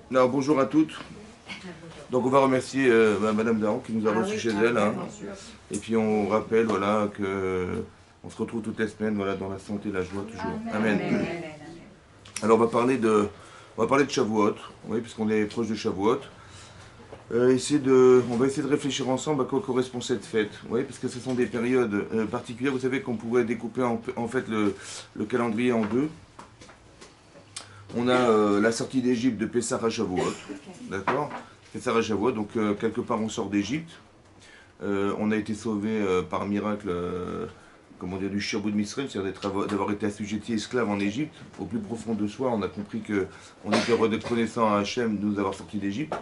Alors, bonjour à toutes. Donc on va remercier Madame Daron qui nous a reçus chez elle. Hein. Et puis on rappelle voilà, que on se retrouve toutes les semaines voilà, dans la santé et la joie toujours. Amen. Alors on va parler de Shavuot, oui, puisqu'on est proche de Shavuot. On va essayer de réfléchir ensemble à quoi correspond cette fête. Oui, parce que ce sont des périodes particulières. Vous savez qu'on pourrait découper en fait le calendrier en deux. On a la sortie d'Égypte de Pessah à Shavuot, d'accord. Pessah à Shavuot, donc quelque part on sort d'Égypte. On a été sauvé par miracle, comment dire, du Shirbut Mitzrayim, c'est-à-dire d'avoir été assujetti esclave en Égypte. Au plus profond de soi, on a compris que on était reconnaissant à Hachem de nous avoir sortis d'Égypte.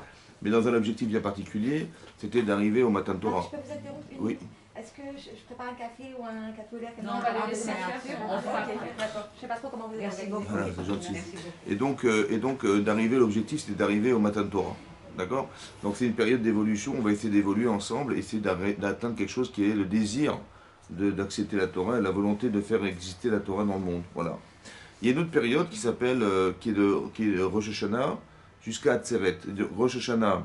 Mais dans un objectif bien particulier, c'était d'arriver au Matan Torah. Je peux vous interrompre Oui. Est-ce que je prépare un café ou un café au lait? Non, on va les laisser faire. D'accord. Je ne sais pas trop comment vous Merci organisez. beaucoup. Voilà, c'est gentil. Merci beaucoup. Et donc d'arriver, l'objectif c'était d'arriver au Matan Torah. D'accord. Donc c'est une période d'évolution, on va essayer d'évoluer ensemble, essayer d'atteindre quelque chose qui est le désir d'accepter la Torah et la volonté de faire exister la Torah dans le monde. Voilà. Il y a une autre période qui s'appelle, qui est de Rosh Hashanah jusqu'à Atzeret. Rosh Hashanah,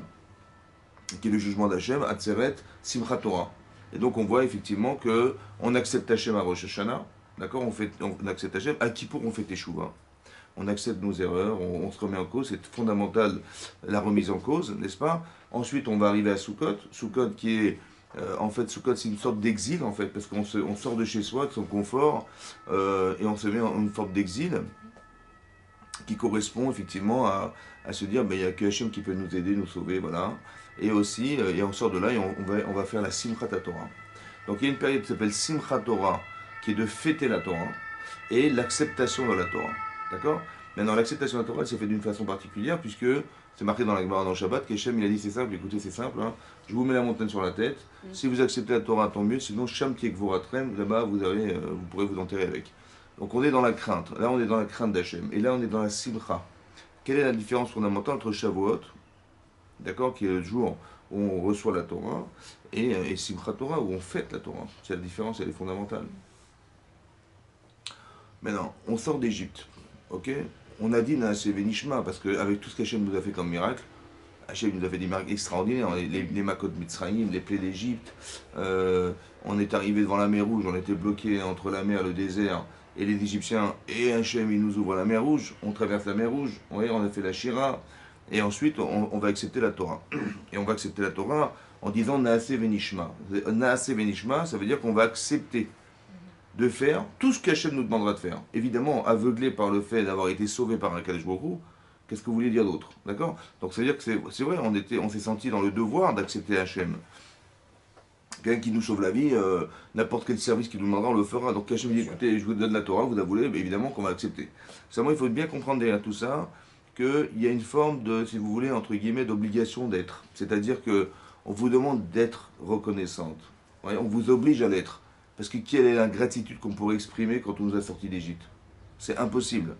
qui est le jugement d'Hachem, Atzeret, Simchat Torah. Et donc on voit effectivement que on accepte Hachem à Rosh Hashanah, d'accord, on accepte Hachem, à Kippour on fait Teshuvah. On accepte nos erreurs, on se remet en cause, c'est fondamental la remise en cause, n'est-ce pas? Ensuite, on va arriver à Sukkot. Sukkot qui est, en fait, Sukkot c'est une sorte d'exil, en fait, parce qu'on sort de chez soi, de son confort, et on se met en une forme d'exil qui correspond effectivement à se dire, ben, il n'y a que Hachem qui peut nous aider, nous sauver, voilà. Et aussi, et on sort de là et on va faire la Simchat Torah. Donc il y a une période qui s'appelle Simchat Torah, qui est de fêter la Torah, et l'acceptation de la Torah. D'accord. Maintenant, l'acceptation de la Torah, elle s'est faite d'une façon particulière, puisque c'est marqué dans la Gemara dans le Shabbat, qu'Hachem, il a dit c'est simple, écoutez, c'est simple, hein, je vous mets la montagne sur la tête, si vous acceptez la Torah, tant mieux, sinon, Sham Tiekvoratrem, là-bas, vous pourrez vous enterrer avec. Donc on est dans la crainte, là on est dans la crainte d'Hachem, et là on est dans la Simcha. Quelle est la différence fondamentale entre Shavuot, d'accord, qui est le jour où on reçoit la Torah, et Simchat Torah, où on fête la Torah? C'est la différence, elle est fondamentale. Maintenant, on sort d'Égypte. Ok, on a dit Naaseh Venishma, parce qu'avec tout ce qu'Hachem nous a fait comme miracle, Hachem nous a fait des miracles extraordinaires, les Makot Mitzrayim, les plaies d'Égypte, on est arrivé devant la mer Rouge, on était bloqué entre la mer, le désert, et les Égyptiens, et Hachem, il nous ouvre la mer Rouge, on traverse la mer Rouge, on a fait la Shira, et ensuite on va accepter la Torah. Et on va accepter la Torah en disant Naaseh Venishma. Naaseh Venishma, ça veut dire qu'on va accepter de faire tout ce qu'Hachem nous demandera de faire. Évidemment, aveuglé par le fait d'avoir été sauvé par un Kadosh Baruch Hu, qu'est-ce que vous voulez dire d'autre? D'accord. Donc ça veut dire que c'est vrai, on s'est senti dans le devoir d'accepter Hachem. Quelqu'un qui nous sauve la vie, n'importe quel service qu'il nous demandera, on le fera. Donc Hachem dit, écoutez, je vous donne la Torah, vous la voulez, mais évidemment qu'on va accepter. Seulement, il faut bien comprendre derrière tout ça qu'il y a une forme de, si vous voulez, entre guillemets, d'obligation d'être. C'est-à-dire que on vous demande d'être reconnaissante. Ouais, on vous oblige à l'être. Parce que quelle est l'ingratitude qu'on pourrait exprimer quand on nous a sortis d'Égypte? C'est impossible.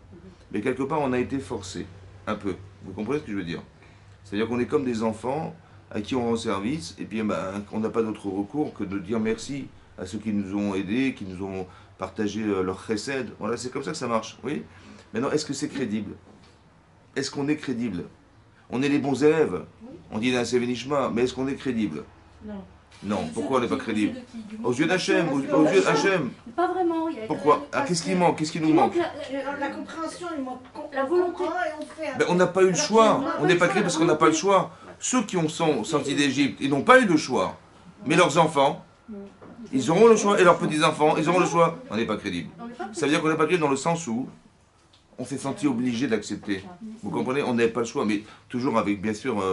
Mais quelque part, on a été forcé. Un peu. Vous comprenez ce que je veux dire? C'est-à-dire qu'on est comme des enfants à qui on rend service, et puis on n'a pas d'autre recours que de dire merci à ceux qui nous ont aidés, qui nous ont partagé leur chesed. Voilà, c'est comme ça que ça marche. Oui. Maintenant, est-ce que c'est crédible? Est-ce qu'on est crédible? On est les bons élèves. On dit Naaseh Venishma, mais est-ce qu'on est crédible? Non. Non, pourquoi on n'est pas crédible? Aux yeux d'Hachem. d'Hachem. Pas vraiment. Pourquoi? Ah, qu'est-ce qui manque? Qu'est-ce qui nous manque? La compréhension, il manque la volonté. Et on fait. Ben, on n'a pas eu le choix. On n'est pas crédible parce qu'on n'a pas le choix. Ceux qui sont sortis d'Égypte, ils n'ont pas eu le choix. Mais leurs enfants, ils auront le choix. Et leurs petits-enfants, ils auront le choix. On n'est pas crédible. Ça veut dire qu'on n'est pas crédible dans le sens où on s'est senti obligé d'accepter. Vous comprenez? On n'avait pas le choix, mais toujours avec, bien sûr,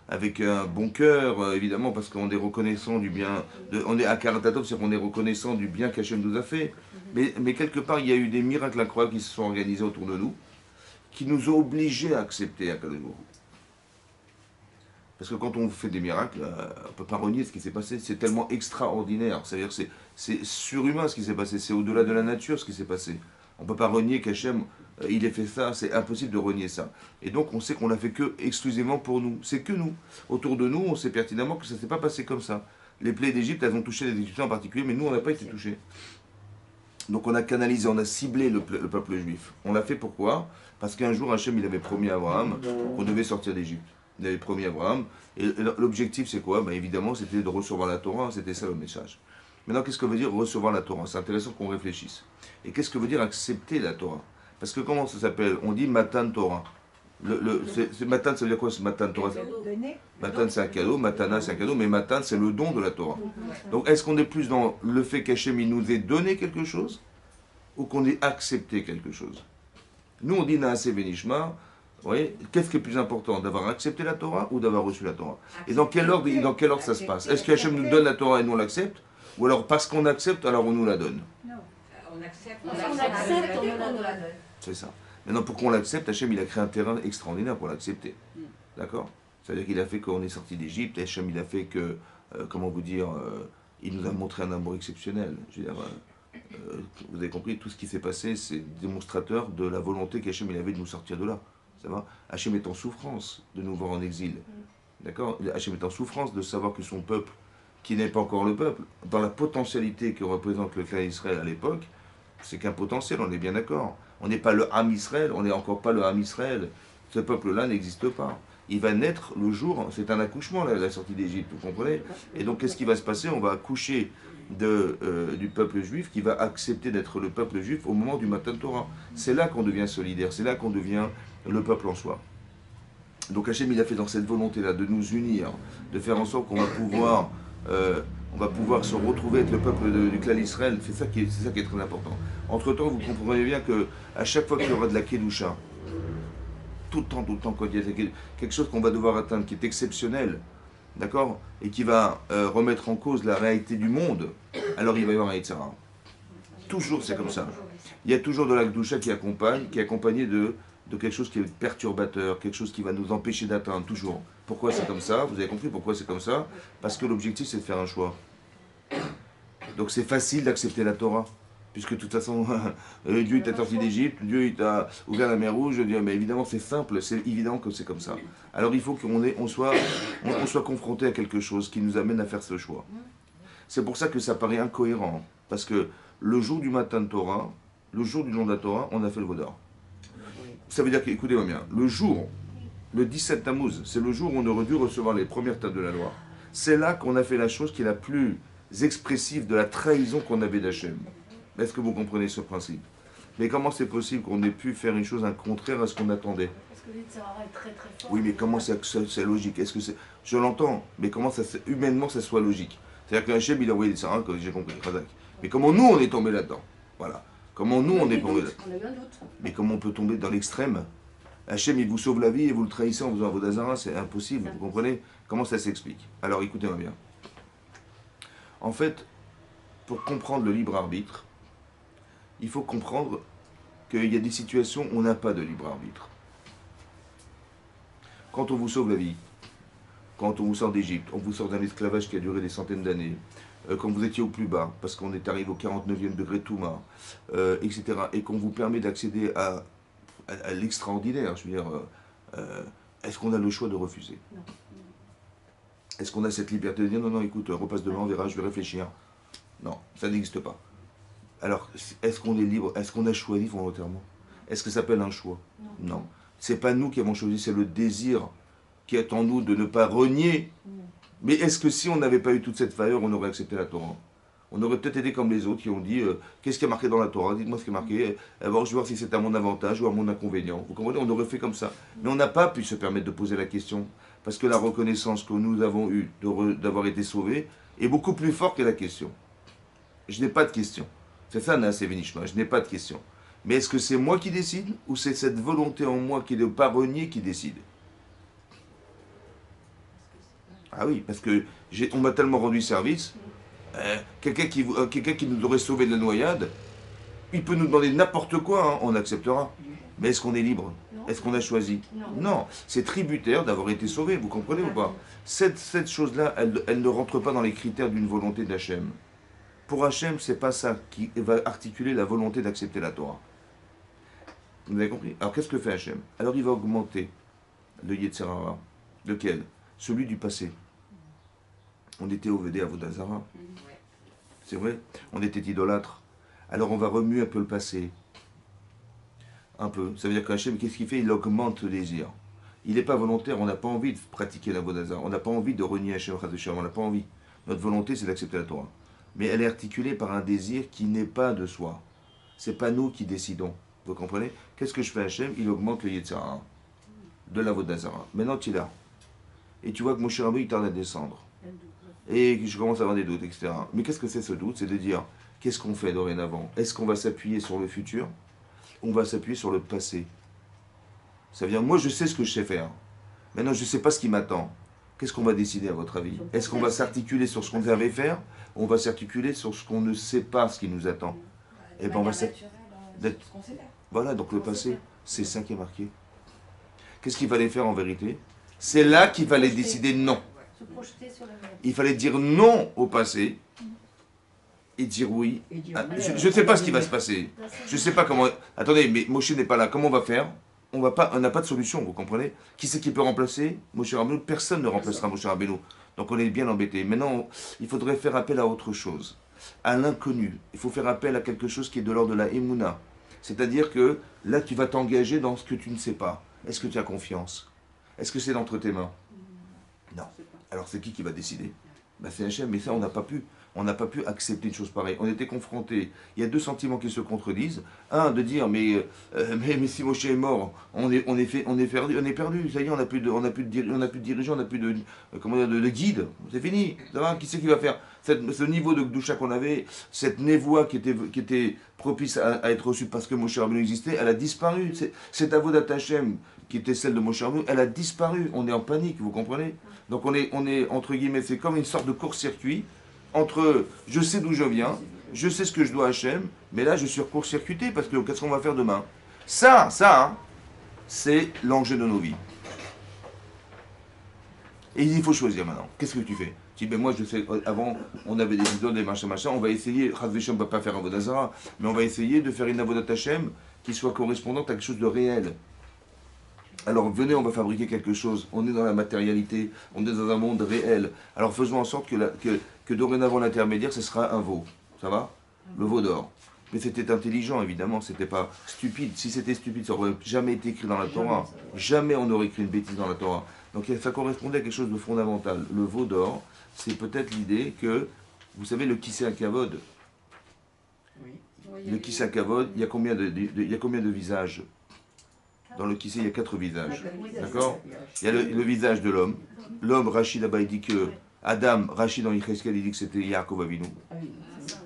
avec un bon cœur, évidemment, parce qu'on est reconnaissant du bien. On est à Karatatov, c'est-à-dire qu'on est reconnaissant du bien qu'Hachem nous a fait. Mais quelque part, il y a eu des miracles incroyables qui se sont organisés autour de nous, qui nous ont obligés à accepter Akadosh Baruch Hu. Parce que quand on fait des miracles, on ne peut pas renier ce qui s'est passé. C'est tellement extraordinaire. C'est-à-dire que c'est surhumain ce qui s'est passé. C'est au-delà de la nature ce qui s'est passé. On ne peut pas renier qu'Hachem, il ait fait ça, c'est impossible de renier ça. Et donc on sait qu'on l'a fait que exclusivement pour nous. C'est que nous. Autour de nous, on sait pertinemment que ça ne s'est pas passé comme ça. Les plaies d'Égypte, elles ont touché les Égyptiens en particulier, mais nous, on n'a pas été touchés. Donc on a canalisé, on a ciblé le peuple juif. On l'a fait pourquoi? Parce qu'un jour, Hachem, il avait promis à Abraham qu'on devait sortir d'Égypte. Il avait promis à Abraham. Et l'objectif, c'est quoi? Évidemment, c'était de recevoir la Torah. C'était ça le message. Maintenant, qu'est-ce que veut dire recevoir la Torah? C'est intéressant qu'on réfléchisse. Et qu'est-ce que veut dire accepter la Torah? Parce que comment ça s'appelle? On dit Matan Torah. Matan, ça veut dire quoi, ce Matan Torah? Matan, c'est un cadeau. Matana, c'est un cadeau. Mais Matan, c'est le don de la Torah. Donc, est-ce qu'on est plus dans le fait qu'Hachem, il nous ait donné quelque chose ou qu'on ait accepté quelque chose? Nous, on dit Naaseh Benishma. Vous voyez, qu'est-ce qui est plus important, d'avoir accepté la Torah ou d'avoir reçu la Torah? Et dans quel ordre ça se passe? Est-ce qu'Hachem nous donne la Torah et nous on l'accepte? Ou alors parce qu'on accepte, alors on nous la donne? Non. On accepte, on nous la donne. C'est ça. Maintenant, pour qu'on l'accepte, Hachem, il a créé un terrain extraordinaire pour l'accepter. D'accord? C'est-à-dire qu'il a fait qu'on est sorti d'Égypte, Hachem, il a fait que, comment vous dire, il nous a montré un amour exceptionnel. Je veux dire, vous avez compris, tout ce qui s'est passé, c'est démonstrateur de la volonté qu'Hachem, il avait de nous sortir de là. Ça va? Hachem est en souffrance de nous voir en exil. D'accord? Hachem est en souffrance de savoir que son peuple, qui n'est pas encore le peuple, dans la potentialité que représente le clan Israël à l'époque, c'est qu'un potentiel, on est bien d'accord. On n'est pas le Ham Israël, on n'est encore pas le Ham Israël. Ce peuple-là n'existe pas. Il va naître le jour, c'est un accouchement, la sortie d'Égypte, vous comprenez? Et donc, qu'est-ce qui va se passer? On va accoucher du peuple juif qui va accepter d'être le peuple juif au moment du Matan Torah. C'est là qu'on devient solidaire, c'est là qu'on devient le peuple en soi. Donc Hachem, il a fait dans cette volonté-là de nous unir, de faire en sorte qu'on va pouvoir se retrouver avec le peuple du clan Israël. C'est ça qui est très important. Entre-temps, vous comprenez bien qu'à chaque fois qu'il y aura de la Kedusha, tout le temps, quand il y a quelque chose qu'on va devoir atteindre qui est exceptionnel, d'accord, et qui va remettre en cause la réalité du monde, alors il va y avoir un Yetzirah. Toujours, c'est comme ça. Il y a toujours de la Kedusha qui est accompagné de quelque chose qui est perturbateur, quelque chose qui va nous empêcher d'atteindre, toujours. Pourquoi c'est comme ça? Vous avez compris pourquoi c'est comme ça? Parce que l'objectif, c'est de faire un choix. Donc c'est facile d'accepter la Torah, puisque de toute façon, Dieu t'a sorti d'Égypte, Dieu t'a ouvert la mer Rouge, mais évidemment c'est simple, c'est évident que c'est comme ça. Alors il faut qu'on soit confronté à quelque chose qui nous amène à faire ce choix. C'est pour ça que ça paraît incohérent, parce que le jour du matin de Torah, le jour du nom de la Torah, on a fait le Vaudor. Ça veut dire qu'écoutez-moi bien, le 17 Tammuz, c'est le jour où on aurait dû recevoir les premières tables de la loi. C'est là qu'on a fait la chose qui est la plus expressive de la trahison qu'on avait d'Hachem. Est-ce que vous comprenez ce principe? Mais comment c'est possible qu'on ait pu faire une chose contraire à ce qu'on attendait? Parce que l'Yetzirah est très très fort. Oui, mais comment c'est logique? Est-ce que c'est... Je l'entends, mais comment humainement ça soit logique? C'est-à-dire qu'Hachem, il a envoyé des Sarah, que j'ai compris, mais comment nous on est tombé là-dedans? Voilà. Comment nous on est tombé là-dedans? On a eu un doute. Mais comment on peut tomber dans l'extrême? Hachem, il vous sauve la vie et vous le trahissez en faisant un Vodazara, c'est impossible, vous comprenez? Comment ça s'explique? Alors écoutez-moi bien. En fait, pour comprendre le libre arbitre, il faut comprendre qu'il y a des situations où on n'a pas de libre arbitre. Quand on vous sauve la vie, quand on vous sort d'Égypte, on vous sort d'un esclavage qui a duré des centaines d'années, quand vous étiez au plus bas, parce qu'on est arrivé au 49e degré de Touma, etc., et qu'on vous permet d'accéder à l'extraordinaire, je veux dire, est-ce qu'on a le choix de refuser? Non. Est-ce qu'on a cette liberté de dire non, écoute, repasse demain, on verra, je vais réfléchir? Non, ça n'existe pas. Alors, est-ce qu'on est libre? Est-ce qu'on a choisi volontairement? Est-ce que ça s'appelle un choix? Non. C'est pas nous qui avons choisi, c'est le désir qui est en nous de ne pas renier. Mais est-ce que si on n'avait pas eu toute cette faveur, on aurait accepté la Torah? On aurait peut-être été comme les autres qui ont dit qu'est-ce qui est marqué dans la Torah? Dites-moi ce qui est marqué. Alors, je vais voir si c'est à mon avantage ou à mon inconvénient. Vous comprenez? On aurait fait comme ça. Mais on n'a pas pu se permettre de poser la question. Parce que la reconnaissance que nous avons eue d'avoir été sauvés est beaucoup plus forte que la question. Je n'ai pas de question. C'est ça, Naaseh Benishma. Je n'ai pas de question. Mais est-ce que c'est moi qui décide ou c'est cette volonté en moi qui est de ne pas renier qui décide? Ah oui, parce que on m'a tellement rendu service. Quelqu'un qui nous aurait sauvé de la noyade, il peut nous demander n'importe quoi, hein, on acceptera. Mais est-ce qu'on est libre? Est-ce qu'on a choisi? Non. C'est tributaire d'avoir été sauvé, vous comprenez ou pas? Cette chose-là, elle ne rentre pas dans les critères d'une volonté d'Hachem. Pour Hachem, c'est pas ça qui va articuler la volonté d'accepter la Torah. Vous avez compris? Alors qu'est-ce que fait Hachem? Alors il va augmenter le Yetzirah. Lequel? Celui du passé. On était Ovédé à Vodazara. C'est vrai? On était idolâtres. Alors on va remuer un peu le passé. Un peu. Ça veut dire qu'Hachem, qu'est-ce qu'il fait? Il augmente le désir. Il n'est pas volontaire, on n'a pas envie de pratiquer la Vodazara. On n'a pas envie de renier Hachem, on n'a pas envie. Notre volonté, c'est d'accepter la Torah. Mais elle est articulée par un désir qui n'est pas de soi. C'est pas nous qui décidons. Vous comprenez? Qu'est-ce que je fais Hachem? Il augmente le Yetzirah de la Vodazara. Maintenant, tu l'as. Et tu vois que Moshe Rabbeinu, il tarde à descendre. Et je commence à avoir des doutes, etc. Mais qu'est-ce que c'est ce doute? C'est de dire, qu'est-ce qu'on fait dorénavant? Est-ce qu'on va s'appuyer sur le futur? Ou on va s'appuyer sur le passé? Ça veut dire, moi je sais ce que je sais faire. Maintenant, je ne sais pas ce qui m'attend. Qu'est-ce qu'on va décider à votre avis? Est-ce qu'on va s'articuler sur ce qu'on savait faire? Ou on va s'articuler sur ce qu'on ne sait pas, ce qui nous attend? Et bien on va s'articuler. Voilà, donc le passé, c'est ça qui est marqué. Qu'est-ce qu'il fallait faire en vérité? C'est là qu'il fallait décider non. Il fallait dire non au passé et dire oui. Je ne sais pas ce qui va se passer. Je ne sais pas comment. Attendez, mais Moshe n'est pas là. Comment on va faire? On n'a pas de solution, vous comprenez? Qui c'est qui peut remplacer Moshe Rabbeinu? Personne ne remplacera Moshe Rabbeinu. Donc on est bien embêté. Maintenant, il faudrait faire appel à autre chose, à l'inconnu. Il faut faire appel à quelque chose qui est de l'ordre de la Emouna. C'est-à-dire que là, tu vas t'engager dans ce que tu ne sais pas. Est-ce que tu as confiance? Est-ce que c'est entre tes mains? Non. Alors c'est qui va décider? Ben, c'est Hachem, mais ça on n'a pas pu. On n'a pas pu accepter une chose pareille. On était confrontés. Il y a deux sentiments qui se contredisent. Un, de dire, mais si Moshe est mort, on est perdu. Ça y est, on n'a plus de dirigeant, on n'a plus de guide. C'est fini. Ça va? Qui c'est qui va faire ce niveau de Gdoucha qu'on avait, cette névoie qui était propice à être reçue parce que Moshe Rabbeinu existait, elle a disparu. Cette avodat Hachem qui était celle de Moshe Rabbeinu, elle a disparu. On est en panique, vous comprenez? Donc on est entre guillemets, c'est comme une sorte de court-circuit entre je sais d'où je viens, je sais ce que je dois à Hachem, mais là je suis court-circuité parce que qu'est-ce qu'on va faire demain? Ça, hein, c'est l'enjeu de nos vies. Et il faut choisir maintenant. Qu'est-ce que tu fais? Tu dis, ben moi je sais, avant on avait des idoles, des machins, on va essayer, Chaz Veshem ne va pas faire un Vodazara, mais on va essayer de faire une Avodat Hachem qui soit correspondante à quelque chose de réel. Alors venez, on va fabriquer quelque chose, on est dans la matérialité, on est dans un monde réel. Alors faisons en sorte que dorénavant l'intermédiaire, ce sera un veau. Ça va? Le veau d'or. Mais c'était intelligent, évidemment, c'était pas stupide. Si c'était stupide, ça n'aurait jamais été écrit dans la Torah. Jamais on aurait écrit une bêtise dans la Torah. Donc ça correspondait à quelque chose de fondamental. Le veau d'or, c'est peut-être l'idée que, vous savez, le Kisei HaKavod. Le Kisei HaKavod, il y a combien de visages? Dans le Kisei, il y a 4 visages. D'accord? Il y a le visage de l'homme. L'homme, Rachid là-bas, il dit que Adam, Rachid dans Yecheskel, il dit que c'était Yaakov Avinu.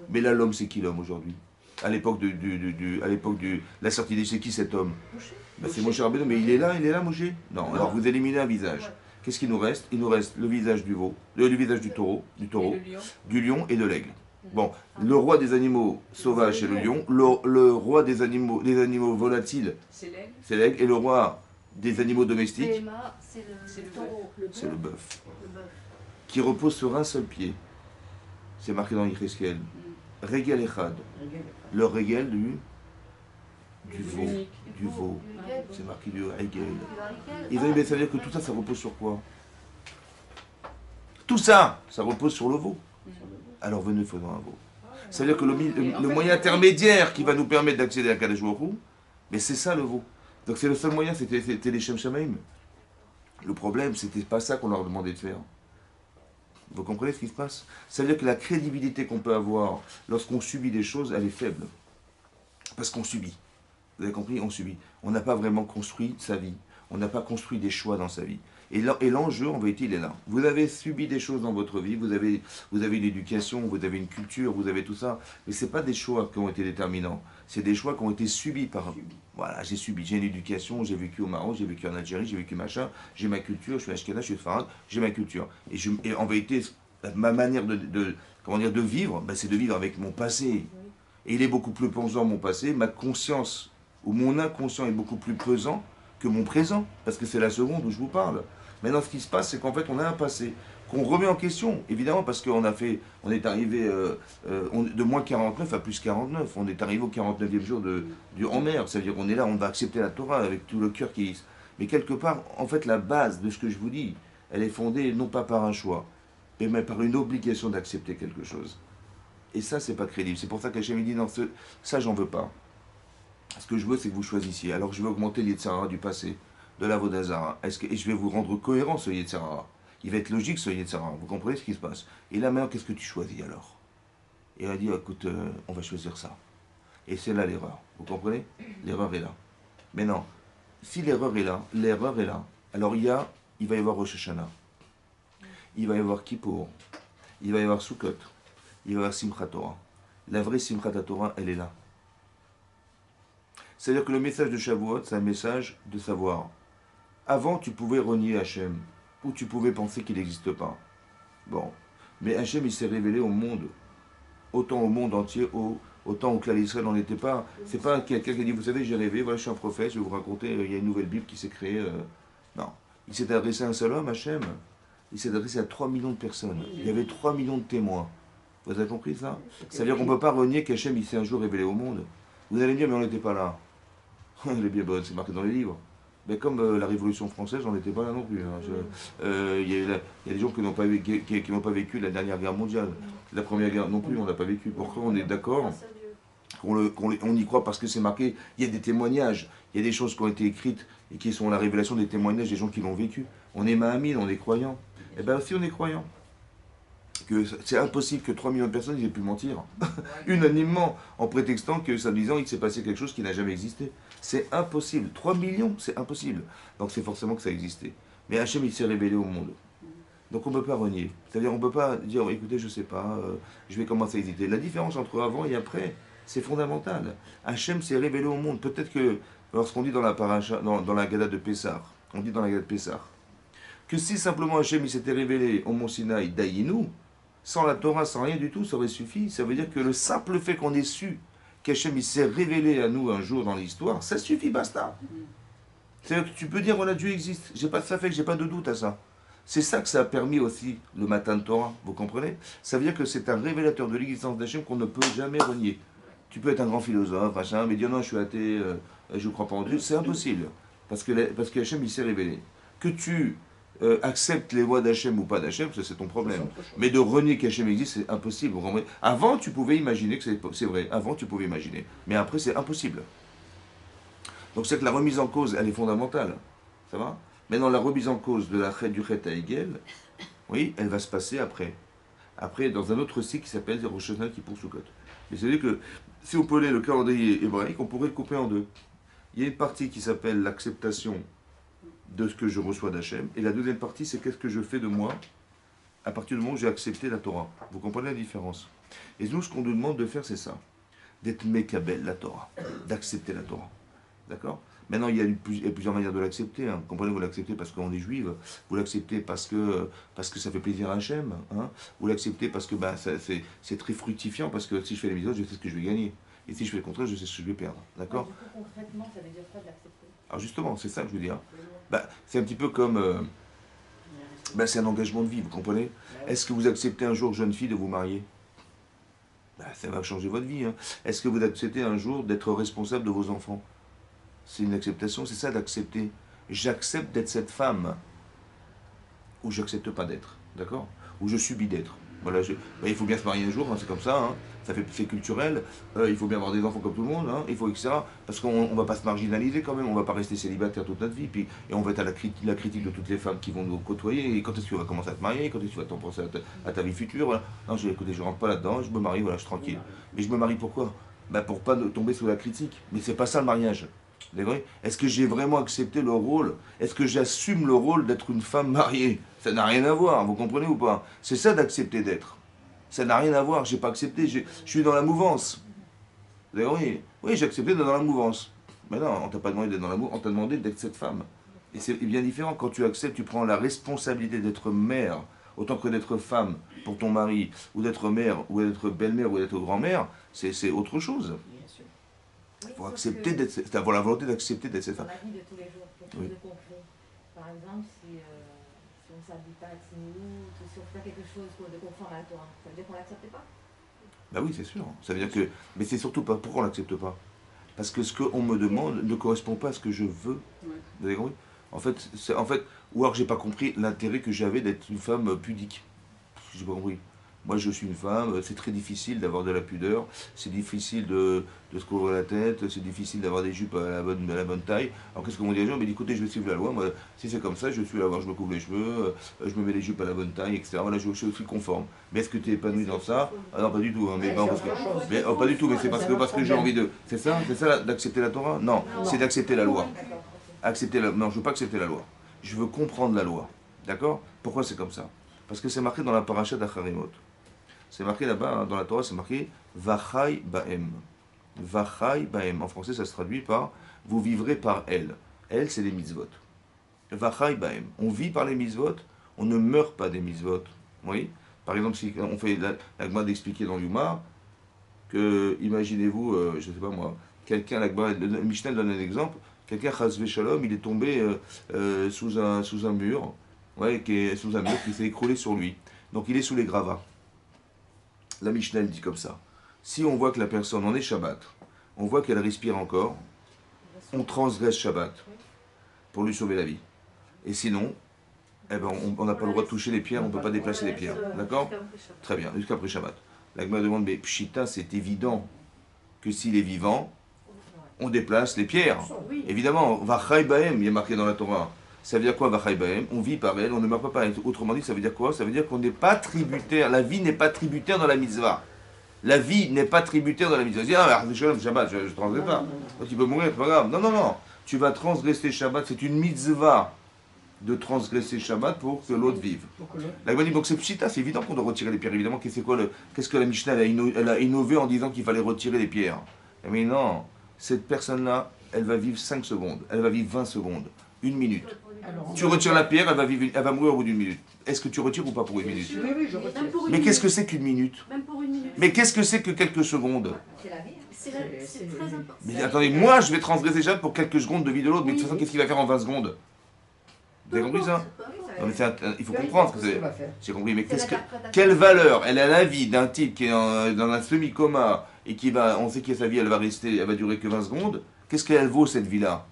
Mais là, l'homme, c'est qui l'homme aujourd'hui? À l'époque de la sortie des... C'est qui cet homme? Ben, c'est Moshe Rabbeinu, mais il est là, Moshe? Non, alors vous éliminez un visage. Qu'est-ce qu'il nous reste? Il nous reste le visage du veau, le visage du taureau, du lion et de l'aigle. Bon, le roi des animaux sauvages, c'est le lion. Le roi des animaux volatiles, c'est l'aigle. Et le roi des animaux domestiques, c'est le bœuf. Qui repose sur un seul pied. C'est marqué dans Yecheskel. Regel Echad. Le regel du veau. C'est marqué du regel. Ils ont dit, ça veut dire que tout ça, ça repose sur quoi? Tout ça, ça repose sur le veau. Alors venez, faisons un veau. Ça veut dire que le moyen intermédiaire qui va nous permettre d'accéder à Kadesh Baruch Hu, mais c'est ça le veau. Donc c'est le seul moyen, c'était les Shem Shamaim. Le problème, c'était pas ça qu'on leur demandait de faire. Vous comprenez ce qui se passe? Ça veut dire que la crédibilité qu'on peut avoir lorsqu'on subit des choses, elle est faible. Parce qu'on subit. Vous avez compris? On subit. On n'a pas vraiment construit sa vie. On n'a pas construit des choix dans sa vie. Et l'enjeu, en vérité, il est là. Vous avez subi des choses dans votre vie, vous avez une éducation, vous avez une culture, vous avez tout ça. Mais ce n'est pas des choix qui ont été déterminants. C'est des choix qui ont été subis par... Voilà, j'ai subi. J'ai une éducation, j'ai vécu au Maroc, j'ai vécu en Algérie, j'ai vécu machin, j'ai ma culture, je suis ashkénaze, je suis farad, j'ai ma culture. Et en vérité, ma manière de vivre, ben, c'est de vivre avec mon passé. Et il est beaucoup plus pesant, mon passé, ma conscience, ou mon inconscient est beaucoup plus pesant que mon présent, parce que c'est la seconde où je vous parle. Maintenant, ce qui se passe, c'est qu'en fait, on a un passé qu'on remet en question, évidemment, parce qu'on est arrivé de moins 49 à plus 49. On est arrivé au 49e jour du Homer. C'est-à-dire qu'on est là, on va accepter la Torah avec tout le cœur qui... Mais quelque part, en fait, la base de ce que je vous dis, elle est fondée non pas par un choix, mais par une obligation d'accepter quelque chose. Et ça, c'est pas crédible. C'est pour ça qu'Hachem dit, non, ça, j'en veux pas. Ce que je veux, c'est que vous choisissiez. Alors je veux augmenter l'Yetzirah du passé, de la Vodazara. Et je vais vous rendre cohérent, ce Yetzirah. Il va être logique, ce Yetzirah. Vous comprenez ce qui se passe? Et là, maintenant, qu'est-ce que tu choisis alors? Et il va dire, écoute, on va choisir ça. Et c'est là l'erreur. Vous comprenez? L'erreur est là. Mais non, si l'erreur est là, alors il va y avoir Rosh Hashanah. Il va y avoir Kippour. Il va y avoir Sukkot. Il va y avoir Simchat Torah. La vraie Simchat Torah, elle est là. C'est-à-dire que le message de Shavuot, c'est un message de savoir. Avant, tu pouvais renier Hachem, ou tu pouvais penser qu'il n'existe pas. Bon. Mais Hachem, il s'est révélé au monde. Autant au monde entier, autant au clan d'Israël n'en était pas. C'est pas quelqu'un qui dit, vous savez, j'ai rêvé, voilà, je suis un prophète, je vais vous raconter, il y a une nouvelle Bible qui s'est créée. Non. Il s'est adressé à un seul homme, Hachem. Il s'est adressé à 3 millions de personnes. Il y avait 3 millions de témoins. Vous avez compris ça? Ça veut dire qu'on ne peut pas renier qu'Hachem, il s'est un jour révélé au monde. Vous allez me dire, mais on n'était pas là. Elle est bien bonne, c'est marqué dans les livres. Mais comme la Révolution française, on n'était pas là non plus. Il y a des gens qui n'ont pas vécu la dernière guerre mondiale. La première guerre non plus, on n'a pas vécu. Pourquoi on est d'accord qu'on y croit parce que c'est marqué. Il y a des témoignages, il y a des choses qui ont été écrites et qui sont la révélation des témoignages des gens qui l'ont vécu. On est Mahamine, on est croyants. Eh bien aussi on est croyants. Que c'est impossible que 3 millions de personnes aient pu mentir unanimement en prétextant que ça disant qu'il s'est passé quelque chose qui n'a jamais existé. C'est impossible. 3 millions, c'est impossible. Donc c'est forcément que ça existait. Mais Hachem, il s'est révélé au monde. Donc on ne peut pas renier. C'est-à-dire on ne peut pas dire, écoutez, je ne sais pas, je vais commencer à hésiter. La différence entre avant et après, c'est fondamental. Hachem s'est révélé au monde. Peut-être que lorsqu'on dit dans la paracha, dans la Gada de Pessah, on dit dans la Gada de Pessah, que si simplement Hachem il s'était révélé au mont Sinaï d'Aïnou, sans la Torah, sans rien du tout, ça aurait suffi. Ça veut dire que le simple fait qu'on ait su qu'Hachem il s'est révélé à nous un jour dans l'histoire, ça suffit, basta. C'est-à-dire que tu peux dire, voilà, Dieu existe. Ça fait que j'ai pas de doute à ça. C'est ça que ça a permis aussi le matin de Torah, vous comprenez? Ça veut dire que c'est un révélateur de l'existence d'Hachem qu'on ne peut jamais renier. Tu peux être un grand philosophe, machin, mais dire non, je suis athée, je ne crois pas en Dieu, c'est impossible. Parce que Hachem il s'est révélé. Que tu acceptes les voies d'Hachem ou pas d'Hachem, ça c'est ton problème. Mais de renier qu'Hachem existe, c'est impossible. Vous comprenez? Avant, tu pouvais imaginer que c'est vrai. Avant, tu pouvais imaginer. Mais après, c'est impossible. Donc c'est que la remise en cause, elle est fondamentale. Ça va? Maintenant, la remise en cause de du Chet à Hegel, oui, elle va se passer après. Après, dans un autre cycle qui s'appelle Rosh Hashanah qui pour Sukkot. Mais c'est-à-dire que si on prenait le calendrier hébraïque, on pourrait le couper en deux. Il y a une partie qui s'appelle l'acceptation de ce que je reçois d'Hachem, et la deuxième partie, c'est qu'est-ce que je fais de moi à partir du moment où j'ai accepté la Torah. Vous comprenez la différence? Et nous, ce qu'on nous demande de faire, c'est ça. D'être Mekabel, la Torah. D'accepter la Torah. D'accord? Maintenant, il y a plusieurs manières de l'accepter. Hein. Vous comprenez, vous l'acceptez parce qu'on est juive. Vous l'acceptez parce que ça fait plaisir à Hachem. Hein. Vous l'acceptez parce que c'est très fructifiant, parce que si je fais les mitzvot, je sais ce que je vais gagner. Et si je fais le contraire, je sais ce que je vais perdre. D'accord? Du coup, concrètement, ça veut dire quoi de l'accepter? Alors justement, c'est ça que je veux dire. C'est un petit peu comme... c'est un engagement de vie, vous comprenez? Est-ce que vous acceptez un jour, jeune fille, de vous marier? Ça va changer votre vie. Hein. Est-ce que vous acceptez un jour d'être responsable de vos enfants? C'est une acceptation, c'est ça d'accepter. J'accepte d'être cette femme, ou j'accepte pas d'être, d'accord? Ou je subis d'être. Voilà, il faut bien se marier un jour, hein, c'est comme ça, hein. C'est culturel, il faut bien avoir des enfants comme tout le monde, hein, il faut, etc. Parce qu'on ne va pas se marginaliser quand même, on ne va pas rester célibataire toute notre vie, et on va être à la critique de toutes les femmes qui vont nous côtoyer, et quand est-ce que tu vas commencer à te marier, quand est-ce que tu vas t'en penser à ta vie future, voilà. Non, écoutez, je rentre pas là-dedans, je me marie, voilà, je suis tranquille. Mais je me marie pourquoi? Pour pas tomber sous la critique. Mais c'est pas ça le mariage. Est-ce que j'ai vraiment accepté le rôle? Est-ce que j'assume le rôle d'être une femme mariée? Ça n'a rien à voir, vous comprenez ou pas? C'est ça d'accepter d'être. Ça n'a rien à voir, j'ai pas accepté, je suis dans la mouvance. Oui, j'ai accepté d'être dans la mouvance. Mais non, on t'a pas demandé d'être dans la mouvance, on t'a demandé d'être cette femme. Et c'est bien différent, quand tu acceptes, tu prends la responsabilité d'être mère, autant que d'être femme pour ton mari, ou d'être mère, ou d'être belle-mère, ou d'être grand-mère, c'est autre chose. Il faut accepter d'être, avoir la volonté d'accepter d'être cette femme. Dans la vie de tous les jours, quelque chose de concret. Par exemple, si on ne s'habille pas à Tsniout, si on fait quelque chose de conforme à la Torah, ça veut dire qu'on ne l'accepte pas? Oui, c'est sûr. Ça veut dire que... Mais c'est surtout pas... Pourquoi on ne l'accepte pas? Parce que ce qu'on me demande ne correspond pas à ce que je veux. Vous avez compris? En fait, ou alors j'ai pas compris l'intérêt que j'avais d'être une femme pudique. J'ai pas compris. moi je suis une femme, c'est très difficile d'avoir de la pudeur, c'est difficile de se couvrir la tête, c'est difficile d'avoir des jupes à la bonne taille. Alors qu'est-ce que mon dirigeant? Mais écoutez, je vais suivre la loi, moi, si c'est comme ça, je suis la loi, je me couvre les cheveux, je me mets les jupes à la bonne taille, etc. Voilà, je suis conforme. Mais est-ce que tu es épanoui dans ça? Ah non, pas du tout, hein, mais, non, parce que, pas du tout, mais c'est parce que j'ai envie de. C'est ça d'accepter la Torah? Non, c'est d'accepter la loi. Non, je veux pas accepter la loi. Je veux comprendre la loi. D'accord? Pourquoi c'est comme ça? Parce que c'est marqué dans la paracha d'Acharimot. C'est marqué là-bas, hein, dans la Torah, c'est marqué Vachai Baem. Vachai Baem. En français, ça se traduit par vous vivrez par elle. Elle, c'est les mitzvot. Vachai Baem. On vit par les mitzvot, on ne meurt pas des mitzvot. Oui? Par exemple, si on fait la Gemara d'expliquer dans Yuma, que, imaginez-vous, je ne sais pas moi, quelqu'un, le Mishnah donne un exemple, quelqu'un, Chazve Shalom, il est tombé sous un mur, ouais, sous un mur qui s'est écroulé sur lui. Donc il est sous les gravats. La Mishnah dit comme ça. Si on voit que la personne, on est Shabbat, on voit qu'elle respire encore, on transgresse Shabbat pour lui sauver la vie. Et sinon, eh ben, on n'a pas le droit de toucher les pierres, on ne peut pas déplacer les pierres. D'accord? Très bien, jusqu'après Shabbat. La Gemara demande, mais Pshita, c'est évident que s'il est vivant, on déplace les pierres. Évidemment, Vachai Baem, il est marqué dans la Torah. Ça veut dire quoi, Vachai Baem? On vit par elle, on ne meurt pas par elle. Autrement dit, ça veut dire quoi? Ça veut dire qu'on n'est pas tributaire, la vie n'est pas tributaire dans la mitzvah. La vie n'est pas tributaire dans la mitzvah. Ah, Shabbat, je ne transgresse pas. Donc, tu peux mourir, c'est pas grave. Non, non, non. Tu vas transgresser Shabbat, c'est une mitzvah de transgresser Shabbat pour que l'autre vive. La Gemara dit, donc c'est pshita, c'est évident qu'on doit retirer les pierres. Évidemment, qu'est-ce que la Mishnah elle a innové en disant qu'il fallait retirer les pierres? Mais non, cette personne-là, elle va vivre 5 secondes, elle va vivre 20 secondes, 1 minute. Tu retires la pierre, elle va mourir au bout d'une minute. Est-ce que tu retires ou pas pour 1 minute? Oui, je retire. Mais qu'est-ce que c'est qu'une minute? Même pour 1 minute. Mais qu'est-ce que c'est que quelques secondes? C'est la vie. C'est très important. Mais attendez, moi je vais transgresser Shabbat pour quelques secondes de vie de l'autre, mais de toute façon, qu'est-ce qu'il va faire en 20 secondes? Vous avez compris ça? Non, mais il faut comprendre ce que c'est. J'ai compris, mais quelle valeur elle a la vie d'un type qui est dans un semi-coma et qui va, on sait que sa vie elle va durer que 20 secondes. Qu'est-ce qu'elle vaut cette vie-là?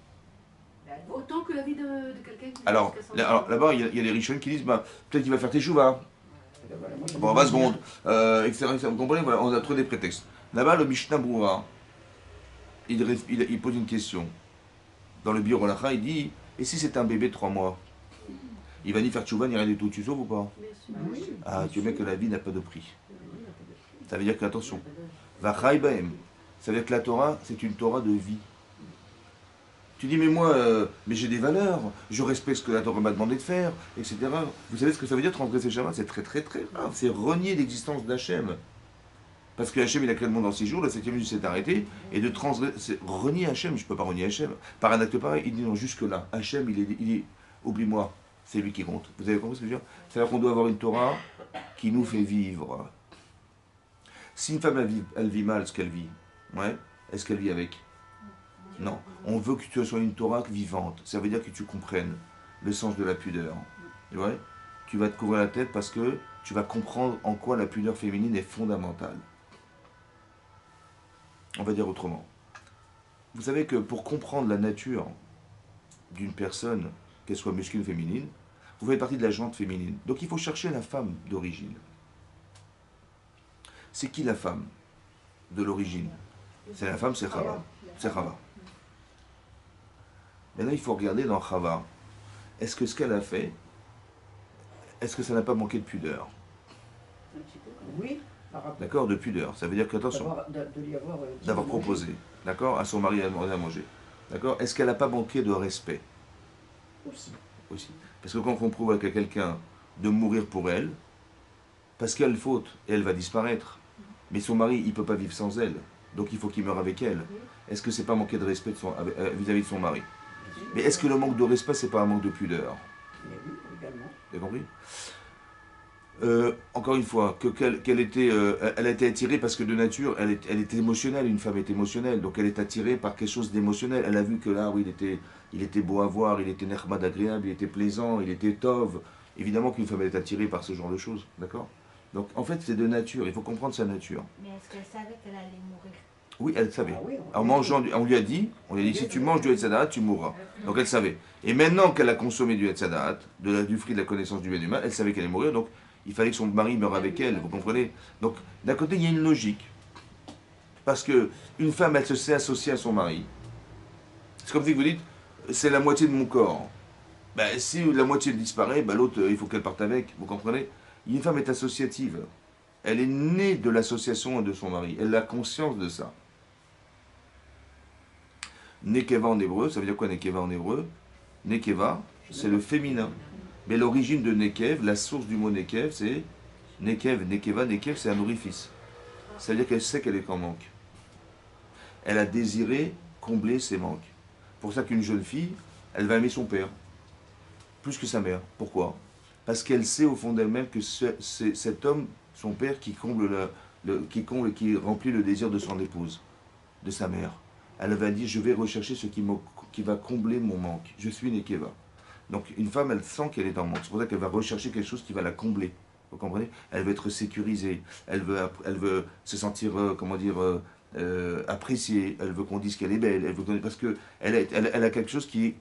Autant que la vie de quelqu'un qui Alors là-bas, il y a les richonim qui disent, bah, peut-être qu'il va faire teshuva. Bon, 20 secondes, etc., etc. Vous comprenez? Voilà, on a trop des prétextes. Là-bas, le Mishnah Brura, il pose une question. Dans le Biur Halacha, il dit, et si c'est un bébé de 3 mois? Il va ni faire tchouva ni rien du tout. Tu sauves ou pas? Ah, tu vois que la vie n'a pas de prix. Ça veut dire que, attention, Vachai Baem, ça veut dire que la Torah, c'est une Torah de vie. Tu dis, mais moi, mais j'ai des valeurs, je respecte ce que la Torah m'a demandé de faire, etc. Vous savez ce que ça veut dire transgresser Shabbat? C'est très très très grave. C'est renier l'existence d'Hachem. Parce que Hachem, il a créé le monde en 6 jours, la 7e nuit s'est arrêtée, et de transgresser, c'est renier Hachem, je ne peux pas renier Hachem. Par un acte pareil, il dit non, jusque-là, Hachem, il est oublie-moi, c'est lui qui compte. Vous avez compris ce que je veux dire? C'est-à-dire qu'on doit avoir une Torah qui nous fait vivre. Si une femme, elle vit mal ce qu'elle vit, ouais, est-ce qu'elle vit avec? Non. On veut que tu sois une Torah vivante. Ça veut dire que tu comprennes le sens de la pudeur. Ouais? Tu vas te couvrir la tête parce que tu vas comprendre en quoi la pudeur féminine est fondamentale. On va dire autrement. Vous savez que pour comprendre la nature d'une personne, qu'elle soit masculine ou féminine, vous faites partie de la jante féminine. Donc il faut chercher la femme d'origine. C'est qui la femme de l'origine? C'est la femme, c'est Chava. C'est Chava. Maintenant, il faut regarder dans Chava. Est-ce que ce qu'elle a fait, est-ce que ça n'a pas manqué de pudeur? Oui. D'accord, de pudeur. Ça veut dire que, attention, d'avoir proposé, d'accord, à son mari à manger. D'accord. Est-ce qu'elle n'a pas manqué de respect? Aussi. Parce que quand on prouve à quelqu'un de mourir pour elle, parce qu'elle a une faute, et elle va disparaître. Mais son mari, il ne peut pas vivre sans elle. Donc il faut qu'il meure avec elle. Est-ce que c'est pas manquer de respect vis-à-vis de son mari? Mais est-ce que le manque de respect, c'est pas un manque de pudeur? Oui, également. Vous avez compris? Encore une fois, elle a été attirée parce que de nature, elle est émotionnelle, une femme est émotionnelle, donc elle est attirée par quelque chose d'émotionnel. Elle a vu que là, oui, il était beau à voir, il était nechmad agréable, il était plaisant, il était tov. Évidemment qu'une femme elle est attirée par ce genre de choses, d'accord? Donc en fait, c'est de nature, il faut comprendre sa nature. Mais est-ce qu'elle savait qu'elle allait mourir? Oui, elle savait. Ah oui, En mangeant, on lui a dit, si tu manges du Hetzadat, tu mourras. Donc elle savait. Et maintenant qu'elle a consommé du Hetzadat, du fruit de la connaissance du bien et du mal, elle savait qu'elle allait mourir, donc Il fallait que son mari meure avec elle, vous comprenez? Donc, d'un côté, il y a une logique. Parce que une femme, elle se sait associée à son mari. C'est comme si vous dites, c'est la moitié de mon corps. Ben, si la moitié disparaît, ben, l'autre, il faut qu'elle parte avec, vous comprenez? Une femme est associative. Elle est née de l'association de son mari. Elle a conscience de ça. Nekeva en hébreu, ça veut dire quoi Nekeva en hébreu? Nekeva, c'est le féminin. Mais l'origine de Nekev, la source du mot Nekev, c'est Nekev, Nekeva, Nekev, c'est un orifice. Ça veut dire qu'elle sait qu'elle est en manque. Elle a désiré combler ses manques. Pour ça qu'une jeune fille, elle va aimer son père, plus que sa mère. Pourquoi? Parce qu'elle sait au fond d'elle-même que c'est cet homme, son père, qui comble, qui remplit le désir de son épouse, de sa mère. Elle va dire, je vais rechercher ce qui va combler mon manque. Je suis Nekeva. Donc une femme, elle sent qu'elle est en manque. C'est pour ça qu'elle va rechercher quelque chose qui va la combler. Vous comprenez? Elle veut être sécurisée. Elle veut se sentir, appréciée. Elle veut qu'on dise qu'elle est belle. Parce qu'elle a quelque chose qui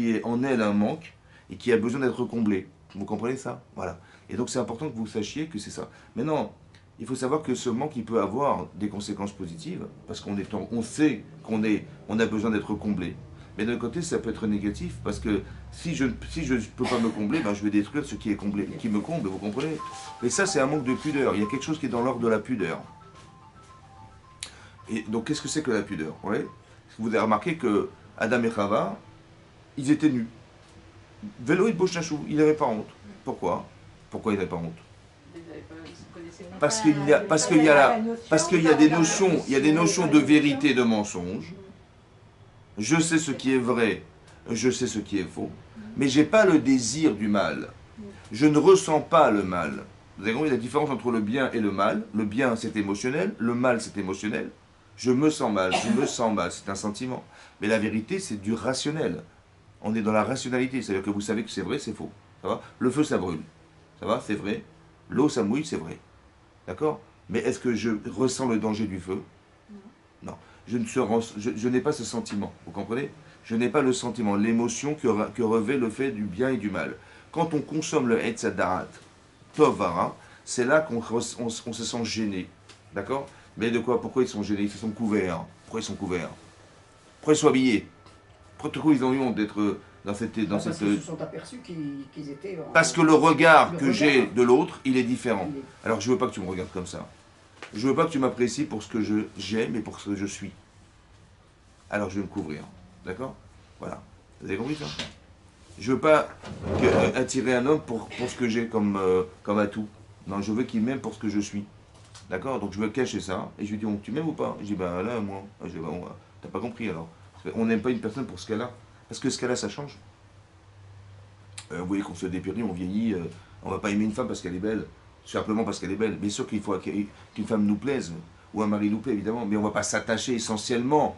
est en elle un manque et qui a besoin d'être comblé. Vous comprenez ça? Voilà. Et donc c'est important que vous sachiez que c'est ça. Maintenant, il faut savoir que ce manque, il peut avoir des conséquences positives, parce on sait on a besoin d'être comblé. Mais d'un côté, ça peut être négatif, parce que si je ne peux pas me combler, ben je vais détruire ce qui est comblé, qui me comble, vous comprenez? Et ça, c'est un manque de pudeur. Il y a quelque chose qui est dans l'ordre de la pudeur. Et donc, qu'est-ce que c'est que la pudeur? Ouais. Vous avez remarqué que Adam et Chava, ils étaient nus. Vélo et Bochachou, ils n'avaient pas honte. Pourquoi? Pourquoi ils n'avaient pas honte? Parce qu'il y a des notions de vérité et de mensonge. Je sais ce qui est vrai, je sais ce qui est faux, mais je n'ai pas le désir du mal. Je ne ressens pas le mal. Vous avez compris la différence entre le bien et le mal? Le bien, c'est émotionnel, le mal, c'est émotionnel. Je me sens mal, c'est un sentiment. Mais la vérité, c'est du rationnel. On est dans la rationalité, c'est-à-dire que vous savez que c'est vrai, c'est faux. Ça va? Le feu, ça brûle. Ça va? C'est vrai. L'eau, ça mouille, c'est vrai. D'accord? Mais est-ce que je ressens le danger du feu? Non. Je n'ai pas ce sentiment. Vous comprenez? Je n'ai pas le sentiment, l'émotion que revêt le fait du bien et du mal. Quand on consomme le Hetzadat, Tovara, c'est là qu'on se sent gêné. D'accord? Mais de quoi? Pourquoi ils sont gênés? Ils se sont couverts. Pourquoi ils sont couverts? Pourquoi ils sont habillés? Pourquoi ils ont eu honte d'être dans cette... Parce qu'ils se sont aperçus qu'ils étaient... Parce que le regard que j'ai de l'autre, il est différent. Alors je ne veux pas que tu me regardes comme ça. Je ne veux pas que tu m'apprécies pour ce que j'aime et pour ce que je suis. Alors je vais me couvrir. D'accord? Voilà. Vous avez compris ça? Je ne veux pas attirer un homme pour ce que j'ai comme atout. Non, je veux qu'il m'aime pour ce que je suis. D'accord? Donc je veux cacher ça. Et je lui dis, oh, tu m'aimes ou pas? Je dis, ben là, moi. Je dis, ben, t'as pas compris alors. On n'aime pas une personne pour ce qu'elle a. Parce que ce qu'elle a, ça change. Vous voyez qu'on se dépérit, on vieillit. On ne va pas aimer une femme parce qu'elle est belle. Simplement parce qu'elle est belle. Bien sûr qu'il faut qu'une femme nous plaise. Ou un mari nous plaît, évidemment. Mais on ne va pas s'attacher essentiellement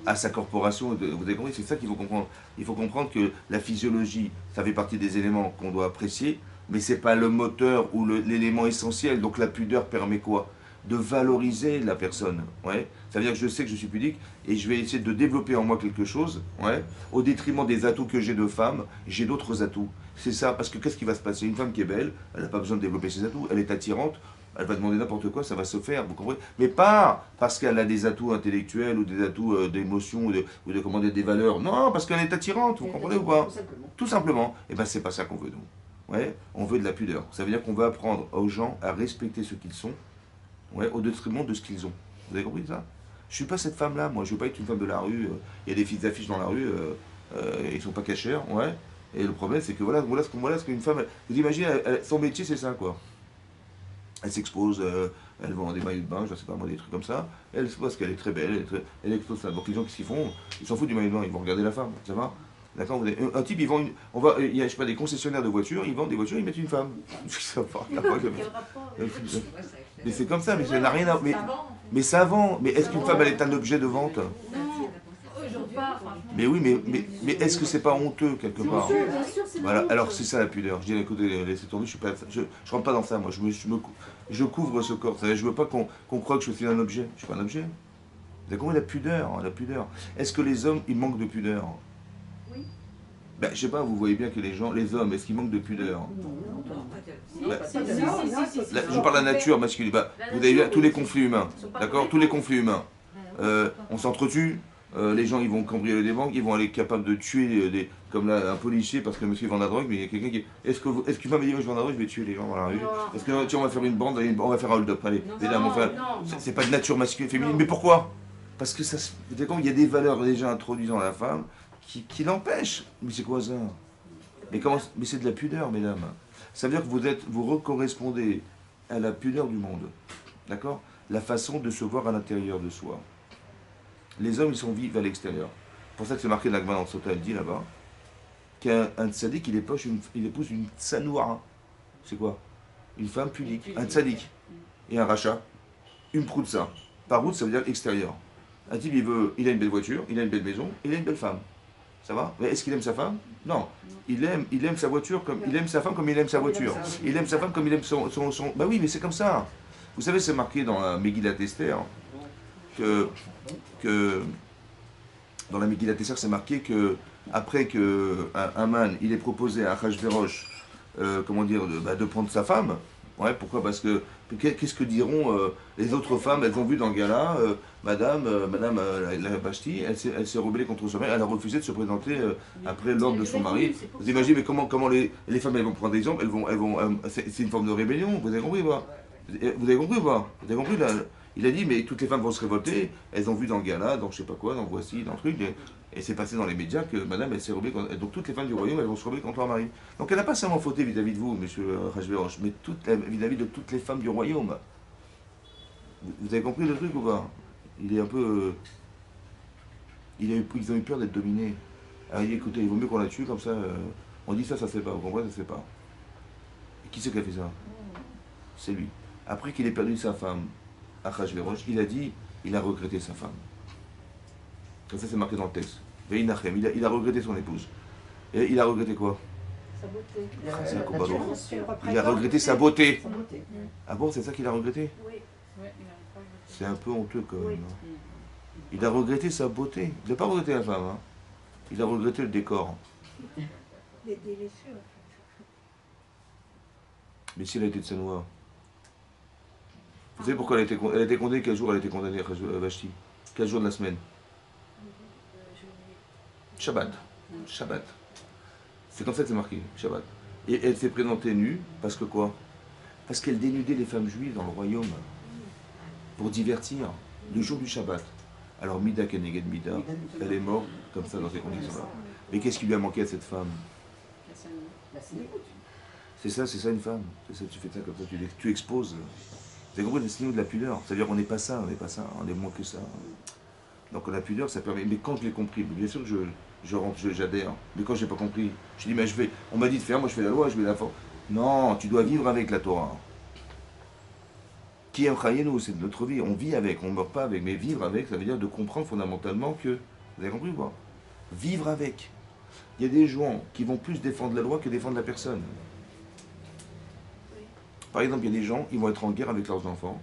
à sa corporation. Vous avez compris? C'est ça qu'il faut comprendre. Il faut comprendre que la physiologie, ça fait partie des éléments qu'on doit apprécier. Mais ce n'est pas le moteur ou l'élément essentiel. Donc la pudeur permet quoi? De valoriser la personne. Ouais. Ça veut dire que je sais que je suis pudique et je vais essayer de développer en moi quelque chose, ouais, au détriment des atouts que j'ai de femme, j'ai d'autres atouts. C'est ça, parce que qu'est-ce qui va se passer? Une femme qui est belle, elle n'a pas besoin de développer ses atouts, elle est attirante, elle va demander n'importe quoi, ça va se faire, vous comprenez? Mais pas parce qu'elle a des atouts intellectuels ou des atouts d'émotion ou de commander des valeurs. Non, parce qu'elle est attirante, vous comprenez ou pas? Tout simplement. Et bien c'est pas ça qu'on veut nous. Ouais, on veut de la pudeur. Ça veut dire qu'on veut apprendre aux gens à respecter ce qu'ils sont, ouais, au détriment de ce qu'ils ont. Vous avez compris ça? Je ne suis pas cette femme-là, moi. Je ne veux pas être une femme de la rue. Il y a des filles d'affiches dans la rue, ils ne sont pas cachères, ouais. Et le problème, c'est que voilà ce qu'une femme... Vous imaginez, son métier, c'est ça, quoi. Elle s'expose, elle vend des maillots de bain, je ne sais pas moi, des trucs comme ça. Elle se parce qu'elle est très belle, elle expose ça. Donc les gens, qu'est-ce qu'ils font? Ils s'en foutent du maillot de bain, ils vont regarder la femme, ça va? D'accord? Un type, il vend il y a, je sais pas, des concessionnaires de voitures, ils vendent des voitures, ils mettent une femme. Ça va, mais c'est comme ça, mais ça n'a rien à... Mais ça vend. Mais est-ce qu'une femme, elle est un objet de vente? Mais oui, mais est-ce que c'est pas honteux quelque part? Voilà, alors c'est ça la pudeur. Je dis, écoutez, laissez tomber, je rentre pas dans ça, moi. Je couvre ce corps. Je veux pas qu'on croie que je suis un objet. Je suis pas un objet. Vous avez compris la pudeur, la pudeur. Est-ce que les hommes, ils manquent de pudeur? Oui. Ben, je sais pas, vous voyez bien que les gens, les hommes, est-ce qu'ils manquent de pudeur? Bah, Là, je parle de la nature masculine. Bah, vous avez bien tous les conflits humains, d'accord? Tous les conflits humains. On s'entretue, les gens ils vont cambrioler des banques, ils vont aller capables de tuer comme là, un policier parce que monsieur vend de la drogue, mais il y a quelqu'un qui. Est-ce qu'une femme me dit, moi je vends de la drogue, je vais tuer les gens dans la rue? Est-ce que tiens, on va faire une bande, on va faire un hold-up, allez, mesdames, c'est pas de nature masculine, féminine, mais pourquoi? Parce que ça, il y a des valeurs déjà introduites dans la femme qui l'empêchent. Mais c'est quoi ça? Mais c'est de la pudeur, mesdames. Ça veut dire que vous correspondez à la pudeur du monde. D'accord? La façon de se voir à l'intérieur de soi. Les hommes, ils sont vifs à l'extérieur. C'est pour ça que c'est marqué dans la Gemara dans Sota, elle dit là-bas, qu'un tzaddik, il épouse une tsanoura. C'est quoi? Une femme pudique. Un tzaddik. Et un rachat. Une proutsa. Parout, ça veut dire extérieur. Un type, il a une belle voiture, il a une belle maison, il a une belle femme. Ça va? Mais est-ce qu'il aime sa femme? Non. Il aime sa voiture comme il aime sa femme comme il aime sa voiture. Il aime sa femme comme il aime son. Bah oui, mais c'est comme ça. Vous savez, c'est marqué dans la Megillat Esther que dans la Megillat Esther, c'est marqué que après que Haman il est proposé à Achashverosh, de prendre sa femme. Ouais, pourquoi? Parce que qu'est-ce que diront les autres femmes? Elles ont vu dans le gala, Madame la Vashti, elle s'est rebellée contre son mari, elle a refusé de se présenter après l'ordre de son mari. Vous imaginez, mais comment les femmes elles vont prendre exemple? C'est une forme de rébellion. Vous avez compris, quoi? Vous avez compris, quoi? Vous avez compris là? Il a dit, mais toutes les femmes vont se révolter. Elles ont vu dans le gala, dans je sais pas quoi, dans Voici, dans le truc. Et c'est passé dans les médias que Madame, elle s'est rebellée. Donc toutes les femmes du royaume, elles vont se rebeller contre leur mari. Donc elle n'a pas seulement fauté vis-à-vis de vous, monsieur Rajverosh, mais vis-à-vis de toutes les femmes du royaume. Vous avez compris le truc ou pas? Il est un peu. Ils ont eu peur d'être dominés. Alors il dit, écoutez, il vaut mieux qu'on la tue, comme ça. On dit ça se fait pas. Vous comprenez, ça se fait pas. Et qui c'est qui a fait ça? C'est lui. Après qu'il ait perdu sa femme, Achashverosh, il a regretté sa femme. Comme ça, c'est marqué dans le texte. Il a regretté son épouse. Et il a regretté quoi? Sa beauté. C'est un combat lourd. Il a regretté sa beauté. Ah bon, c'est ça qu'il a regretté? Oui. C'est un peu honteux quand même. Il a regretté sa beauté. Il n'a pas regretté la femme. Hein. Il a regretté le décor. Des blessures. Mais si elle a été de Sanoa. Vous savez pourquoi elle a été condamnée? Quel jour elle a été condamnée à Vashti? Quel jour de la semaine? Shabbat. Shabbat. C'est comme ça que c'est marqué, Shabbat. Et elle s'est présentée nue, parce que quoi? Parce qu'elle dénudait les femmes juives dans le royaume. Pour divertir. Le jour du Shabbat. Alors Mida Keneged Mida, elle est morte comme ça dans ces conditions-là. Mais qu'est-ce qui lui a manqué à cette femme? C'est ça une femme. C'est ça, tu fais ça comme ça, tu exposes. Vous avez compris, le signe de la pudeur. C'est-à-dire qu'on n'est pas ça, on est moins que ça. Donc la pudeur, ça permet. Mais quand je l'ai compris, bien sûr que j'adhère. Mais quand je n'ai pas compris, je dis, mais on m'a dit de faire, moi je fais la loi, je vais la force. Non, tu dois vivre avec la Torah. Qui est Chayenu, c'est notre vie. On vit avec, on ne meurt pas avec. Mais vivre avec, ça veut dire de comprendre fondamentalement que. Vous avez compris ou pas? Vivre avec. Il y a des gens qui vont plus défendre la loi que défendre la personne. Par exemple, il y a des gens qui vont être en guerre avec leurs enfants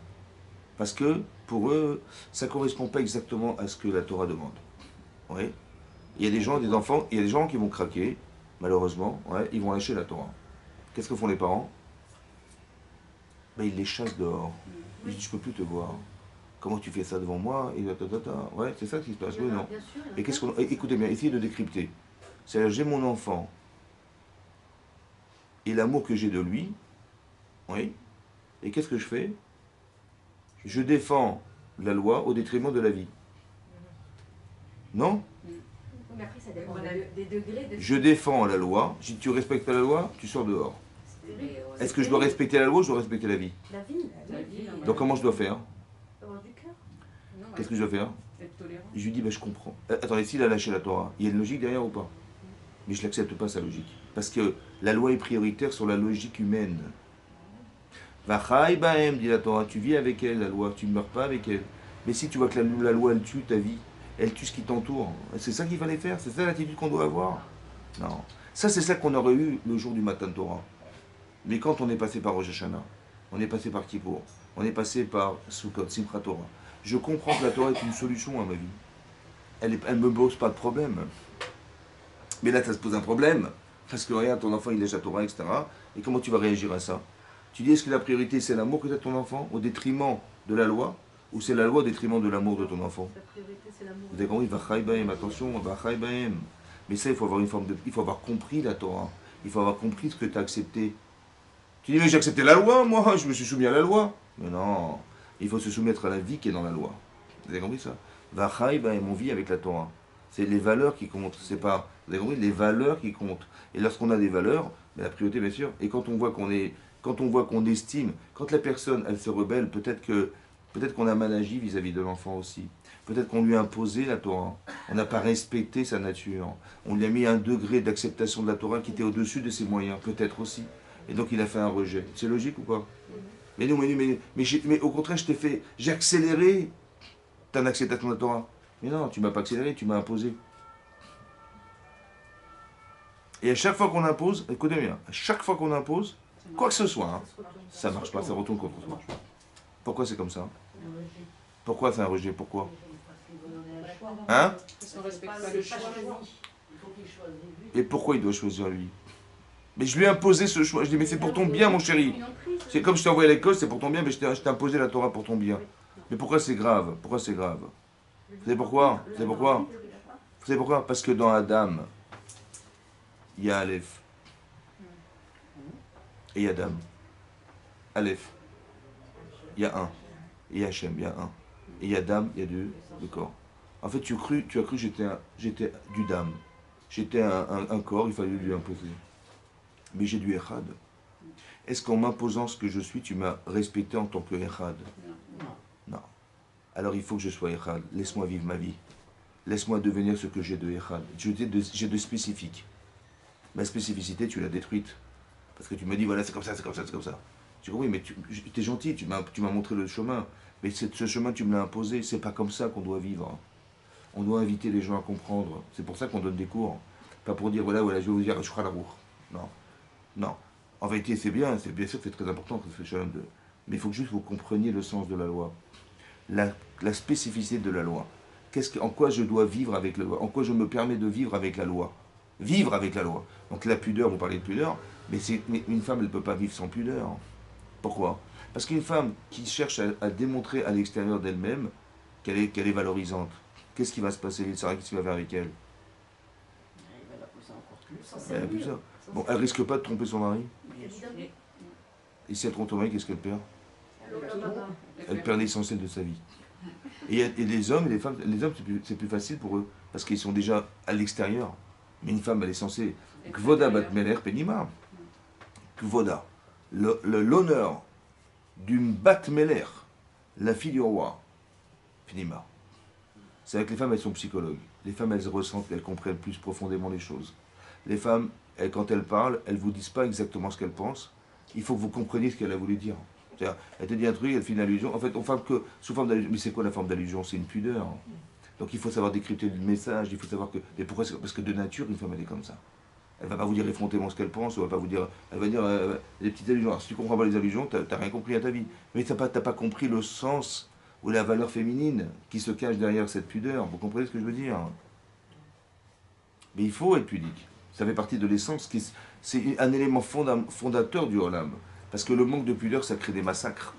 parce que pour eux, ça ne correspond pas exactement à ce que la Torah demande. Ouais. Il y a des gens, des enfants, il y a des gens qui vont craquer, malheureusement, ouais, ils vont lâcher la Torah. Qu'est-ce que font les parents? Ben, ils les chassent dehors. Ils disent, je ne peux plus te voir. Comment tu fais ça devant moi? Et ouais, c'est ça qui se passe. Oui, non. Et écoutez bien, essayez de décrypter. C'est-à-dire, j'ai mon enfant et l'amour que j'ai de lui. Oui. Et qu'est-ce que je fais? Je défends la loi au détriment de la vie. Non? Mais après, ça dépend des degrés de... Je défends la loi. Si tu respectes pas la loi, tu sors dehors. Est-ce que je dois respecter la loi ou je dois respecter la vie? La vie. Donc comment je dois faire? Avoir du cœur. Qu'est-ce que je dois faire? Je lui dis, ben, je comprends. Attendez, s'il a lâché la Torah, il y a une logique derrière ou pas? Mais je l'accepte pas, sa logique. Parce que la loi est prioritaire sur la logique humaine. Vachai Bahem, dit la Torah, tu vis avec elle, la loi, tu ne meurs pas avec elle. Mais si tu vois que la loi, elle tue ta vie, elle tue ce qui t'entoure, c'est ça qu'il fallait faire, c'est ça l'attitude qu'on doit avoir. Non. Ça, c'est ça qu'on aurait eu le jour du Matan Torah. Mais quand on est passé par Rosh Hashanah, on est passé par Kippour, on est passé par Sukkot, Simchat Torah, je comprends que la Torah est une solution à ma vie. Elle ne me pose pas de problème. Mais là, ça se pose un problème. Parce que regarde, ton enfant, il lèche la Torah, etc. Et comment tu vas réagir à ça? Tu dis, est-ce que la priorité, c'est l'amour que tu as de ton enfant au détriment de la loi? Ou c'est la loi au détriment de l'amour de ton enfant? La priorité, c'est l'amour. Vous avez compris? Vachai bahem, attention, vachai bahem. Mais ça, il faut avoir une forme de... Il faut avoir compris la Torah. Il faut avoir compris ce que tu as accepté. Tu dis, mais j'ai accepté la loi, moi, je me suis soumis à la loi. Mais non, il faut se soumettre à la vie qui est dans la loi. Vous avez compris ça? Vachai bahem, on vit avec la Torah. C'est les valeurs qui comptent. C'est pas... Vous avez compris? Les valeurs qui comptent. Et lorsqu'on a des valeurs, ben la priorité, bien sûr, et quand on voit qu'on est... Quand on voit qu'on estime, quand la personne, elle se rebelle, peut-être qu'on a mal agi vis-à-vis de l'enfant aussi. Peut-être qu'on lui a imposé la Torah. On n'a pas respecté sa nature. On lui a mis un degré d'acceptation de la Torah qui était au-dessus de ses moyens, peut-être aussi. Et donc il a fait un rejet. C'est logique ou pas? Mais non, mais au contraire, j'ai accéléré ton acceptation de la Torah. Mais non, tu m'as pas accéléré, tu m'as imposé. Et à chaque fois qu'on impose, écoutez bien, à chaque fois qu'on impose, quoi que ce soit, hein, ça ne marche pas, ça retourne contre toi. Pourquoi c'est comme ça? Pourquoi c'est un rejet? Pourquoi? Hein? Et pourquoi il doit choisir lui? Mais je lui ai imposé ce choix. Je dis, mais c'est pour ton bien, mon chéri. C'est comme je t'ai envoyé à l'école, c'est pour ton bien, mais je t'ai imposé la Torah pour ton bien. Mais pourquoi c'est grave? Pourquoi c'est grave? Vous savez pourquoi? Vous savez pourquoi? Vous savez pourquoi? Parce que dans Adam, il y a Aleph. Et il y a Adam. Aleph, il y a un. Et il y a Hachem, il y a un. Et il y a Dam, il y a deux, le corps. En fait, tu as cru que j'étais du Dam. J'étais un corps, il fallait lui imposer. Mais j'ai du Echad. Est-ce qu'en m'imposant ce que je suis, tu m'as respecté en tant que Echad? Non. Alors il faut que je sois Echad. Laisse-moi vivre ma vie. Laisse-moi devenir ce que j'ai de Echad. J'ai de spécifique. Ma spécificité, tu l'as détruite. Parce que tu me dis, voilà, c'est comme ça, c'est comme ça, c'est comme ça. Tu dis, oui, mais tu es gentil, tu m'as montré le chemin. Mais ce chemin, tu me l'as imposé. C'est pas comme ça qu'on doit vivre. On doit inviter les gens à comprendre. C'est pour ça qu'on donne des cours. Pas pour dire, voilà, je vais vous dire, je ferai la roue. Non. Non. En vérité, c'est bien sûr, c'est très important que ce soit mais il faut que juste vous compreniez le sens de la loi. La spécificité de la loi. En quoi je dois vivre avec la loi? En quoi je me permets de vivre avec la loi? Vivre avec la loi. Donc la pudeur, vous parlez de pudeur, mais une femme, elle ne peut pas vivre sans pudeur. Pourquoi? Parce qu'une femme qui cherche à démontrer à l'extérieur d'elle-même qu'elle est valorisante, qu'est-ce qui va se passer? Qu'est-ce qu'il va faire avec elle? Il va la pousser encore plus. Elle a plus ça. Bon, elle risque pas de tromper son mari. Évidemment. Et si elle trompe son mari, qu'est-ce qu'elle perd? Elle perd l'essentiel de sa vie. Et les hommes et les femmes, les hommes c'est plus facile pour eux, parce qu'ils sont déjà à l'extérieur. Mais une femme, elle est censée... Kvoda bat meler penima. Kvoda. L'honneur d'une bat meler, la fille du roi. Penima. C'est vrai que les femmes, elles sont psychologues. Les femmes, elles ressentent, elles comprennent plus profondément les choses. Les femmes, quand elles parlent, elles ne vous disent pas exactement ce qu'elles pensent. Il faut que vous compreniez ce qu'elle a voulu dire. C'est-à-dire, elle te dit un truc, elle fait une allusion. En fait, on parle que sous forme d'allusion. Mais c'est quoi la forme d'allusion? C'est une pudeur. Donc il faut savoir décrypter le message, il faut savoir que... Et pourquoi? Parce que de nature, une femme, elle est comme ça. Elle ne va pas vous dire effrontément ce qu'elle pense, elle va pas vous dire... Elle va dire des petites allusions. Alors si tu ne comprends pas les allusions, tu n'as rien compris à ta vie. Mais tu n'as pas compris le sens ou la valeur féminine qui se cache derrière cette pudeur. Vous comprenez ce que je veux dire? Mais il faut être pudique. Ça fait partie de l'essence. C'est un élément fondateur du Olam. Parce que le manque de pudeur, ça crée des massacres.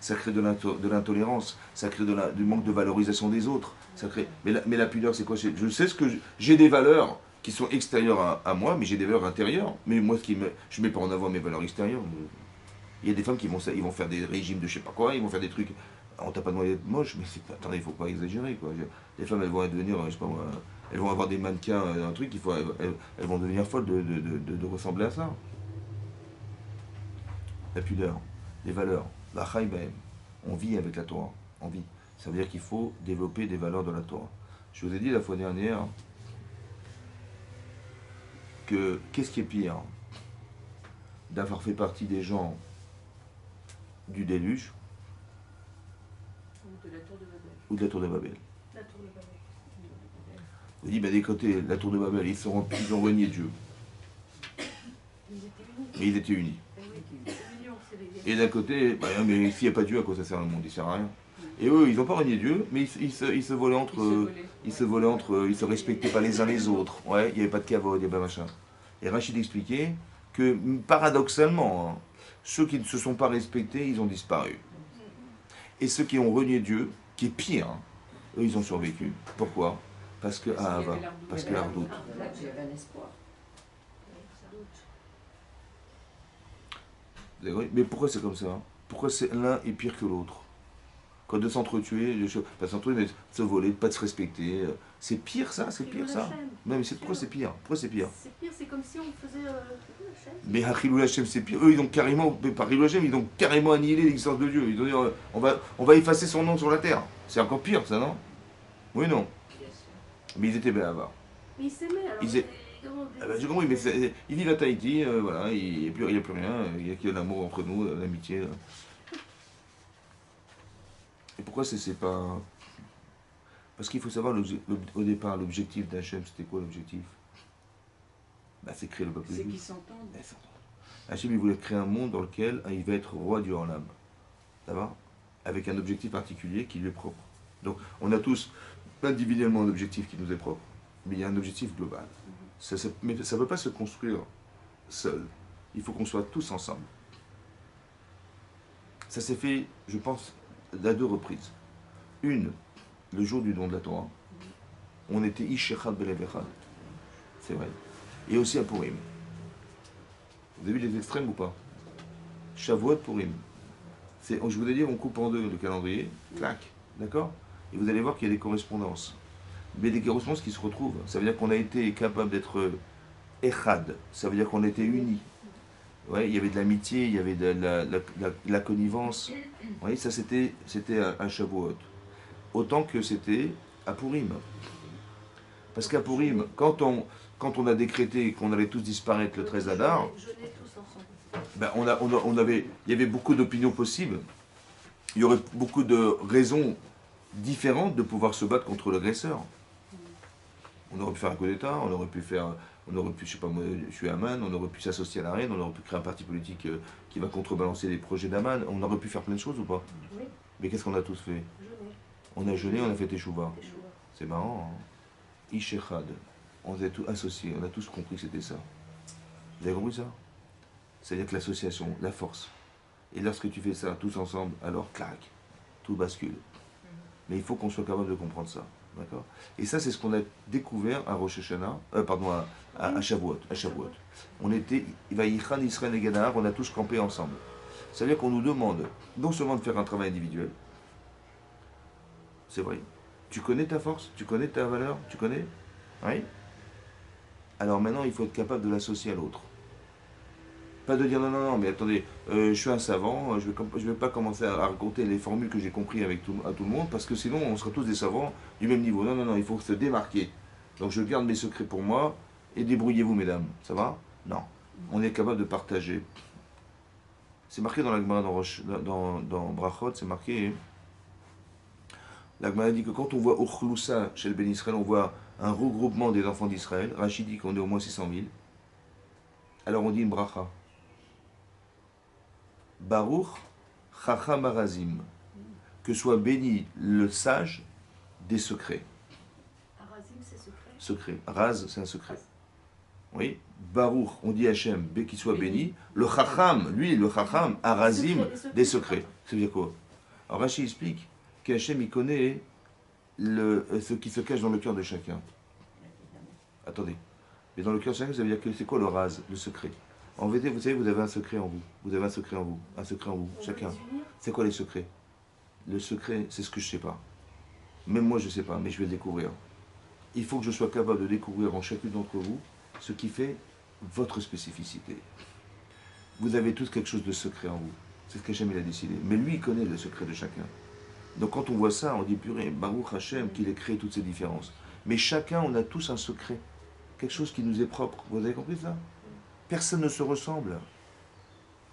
Ça crée de l'intolérance. Ça crée du manque de valorisation des autres. Ça crée... mais la pudeur, c'est quoi? Je sais ce que j'ai des valeurs qui sont extérieures à moi, mais j'ai des valeurs intérieures. Mais moi, je ne mets pas en avant mes valeurs extérieures. Il y a des femmes qui vont faire des régimes de je sais pas quoi, ils vont faire des trucs... On t'a pas demandé d'être moche, mais attendez, il ne faut pas exagérer, quoi. Les femmes, elles vont devenir, je sais pas moi, elles vont avoir des mannequins, un truc, elles vont devenir folles de ressembler à ça. La pudeur, les valeurs, la chaybaem. On vit avec la Torah, on vit. Ça veut dire qu'il faut développer des valeurs de la Torah. Je vous ai dit la fois dernière que qu'est-ce qui est pire d'avoir fait partie des gens du déluge ou de la tour de Babel. La tour de Babel. Vous dites, des côtés, la tour de Babel, ils ont renié Dieu. Ils étaient unis. Mais ils étaient unis. C'est l'union, Et d'un côté, bah, mais s'il n'y a pas Dieu, à quoi ça sert le monde? Il ne sert à rien. Et eux, ils n'ont pas renié Dieu, mais ils se volaient entre eux. Ils se respectaient pas les uns les autres. Ouais, il n'y avait pas de kavod, il n'y avait pas machin. Et Rachid expliquait que, paradoxalement, hein, ceux qui ne se sont pas respectés, ils ont disparu. Et ceux qui ont renié Dieu, qui est pire, hein, eux, ils ont survécu. Pourquoi? Parce que Ahava, parce que Ardout. Il y avait un espoir. Mais pourquoi c'est comme ça? Pourquoi l'un est pire que l'autre? Quand de s'entretuer, pas de s'entretuer, mais de se voler, de ne pas se respecter, c'est pire ça, c'est pire ça. Non mais pourquoi c'est pire? Pourquoi c'est pire? C'est pire, c'est comme si on faisait Mais Hachilou Hashem c'est pire. Eux ils ont carrément, par Hachilou Hashem, ils ont carrément annihilé l'existence de Dieu. Ils ont dit on va effacer son nom sur la terre. C'est encore pire ça, non? Oui non. Mais ils étaient béavars. Mais ils s'aimaient alors. Ah ben, j'ai compris, mais il vit à Tahiti, voilà, il n'y a plus rien, il n'y a que l'amour entre nous, l'amitié. Et pourquoi c'est pas... Parce qu'il faut savoir, au départ, l'objectif d'Hachem, c'était quoi l'objectif? Bah, c'est créer le peuple juif. C'est qu'ils s'entendent. Hachem, il voulait créer un monde dans lequel il va être roi du Olam. Ça va? Avec un objectif particulier qui lui est propre. Donc, on a tous individuellement un objectif qui nous est propre, mais il y a un objectif global. Mais ça ne peut pas se construire seul. Il faut qu'on soit tous ensemble. Ça s'est fait, je pense, à 2 reprises. Une, le jour du don de la Torah. On était Ishechad Belevechad. C'est vrai. Et aussi à Purim. Vous avez vu les extrêmes ou pas? Shavuot, Purim. Je voudrais dire, on coupe en 2 le calendrier, clac, d'accord? Et vous allez voir qu'il y a des correspondances. Mais des correspondances qui se retrouvent. Ça veut dire qu'on a été capable d'être Echad. Ça veut dire qu'on était unis. Ouais, il y avait de l'amitié, il y avait de la connivence. Oui, ça c'était à Shavuot. Autant que c'était à Purim. Parce qu'à Purim, quand on a décrété qu'on allait tous disparaître le 13 Adar, ben il y avait beaucoup d'opinions possibles. Il y aurait beaucoup de raisons différentes de pouvoir se battre contre l'agresseur. On aurait pu faire un coup d'État, on aurait pu, je sais pas moi, tuer Aman, on aurait pu s'associer à la reine, on aurait pu créer un parti politique qui va contrebalancer les projets d'Aman, on aurait pu faire plein de choses ou pas? Oui. Mais qu'est-ce qu'on a tous fait? On a jeûné, on a fait Teshuvah. C'est marrant, hein? Ishechad. On est tous associés, on a tous compris que c'était ça. Vous avez compris ça? C'est-à-dire que l'association, la force. Et lorsque tu fais ça tous ensemble, alors clac, tout bascule. Mais il faut qu'on soit capable de comprendre ça. D'accord? Et ça, c'est ce qu'on a découvert à Rosh Hashanah, à Shavuot. On était, Vaïchan Israël et Gadar, on a tous campé ensemble. Ça veut dire qu'on nous demande non seulement de faire un travail individuel, c'est vrai. Tu connais ta force, tu connais ta valeur, tu connais? Oui? Alors maintenant, il faut être capable de l'associer à l'autre. Pas de dire non, mais attendez, je suis un savant, je vais pas commencer à raconter les formules que j'ai compris à tout le monde, parce que sinon on sera tous des savants du même niveau. Non, il faut se démarquer. Donc je garde mes secrets pour moi, et débrouillez-vous mesdames, ça va? Non, on est capable de partager. C'est marqué dans la Gemara, dans Brachot, c'est marqué, la Gemara dit que quand on voit Uchlousa chez le Ben Israël, on voit un regroupement des enfants d'Israël, Rachid dit qu'on est au moins 600 000, alors on dit une bracha. Baruch Chacham Arazim, que soit béni le sage des secrets. Arazim, c'est secret. Secret. Raz, c'est un secret. Oui. Baruch, on dit Hachem, qu'il soit béni. Le Chacham, lui, le Chacham, Arazim, des secrets. Ça veut dire quoi? Alors Rachid explique qu'Hachem, il connaît ce qui se cache dans le cœur de chacun. Attendez. Mais dans le cœur de chacun, ça veut dire que c'est quoi le Raz, le secret? En vérité, vous savez, vous avez un secret en vous. Vous avez un secret en vous. Un secret en vous, chacun. C'est quoi les secrets? Le secret, c'est ce que je ne sais pas. Même moi, je ne sais pas, mais je vais le découvrir. Il faut que je sois capable de découvrir en chacune d'entre vous ce qui fait votre spécificité. Vous avez tous quelque chose de secret en vous. C'est ce qu'Hachem il a décidé. Mais lui, il connaît le secret de chacun. Donc quand on voit ça, on dit purée, Baruch Hachem, qu'il ait créé toutes ces différences. Mais chacun, on a tous un secret. Quelque chose qui nous est propre. Vous avez compris ça? Personne ne se ressemble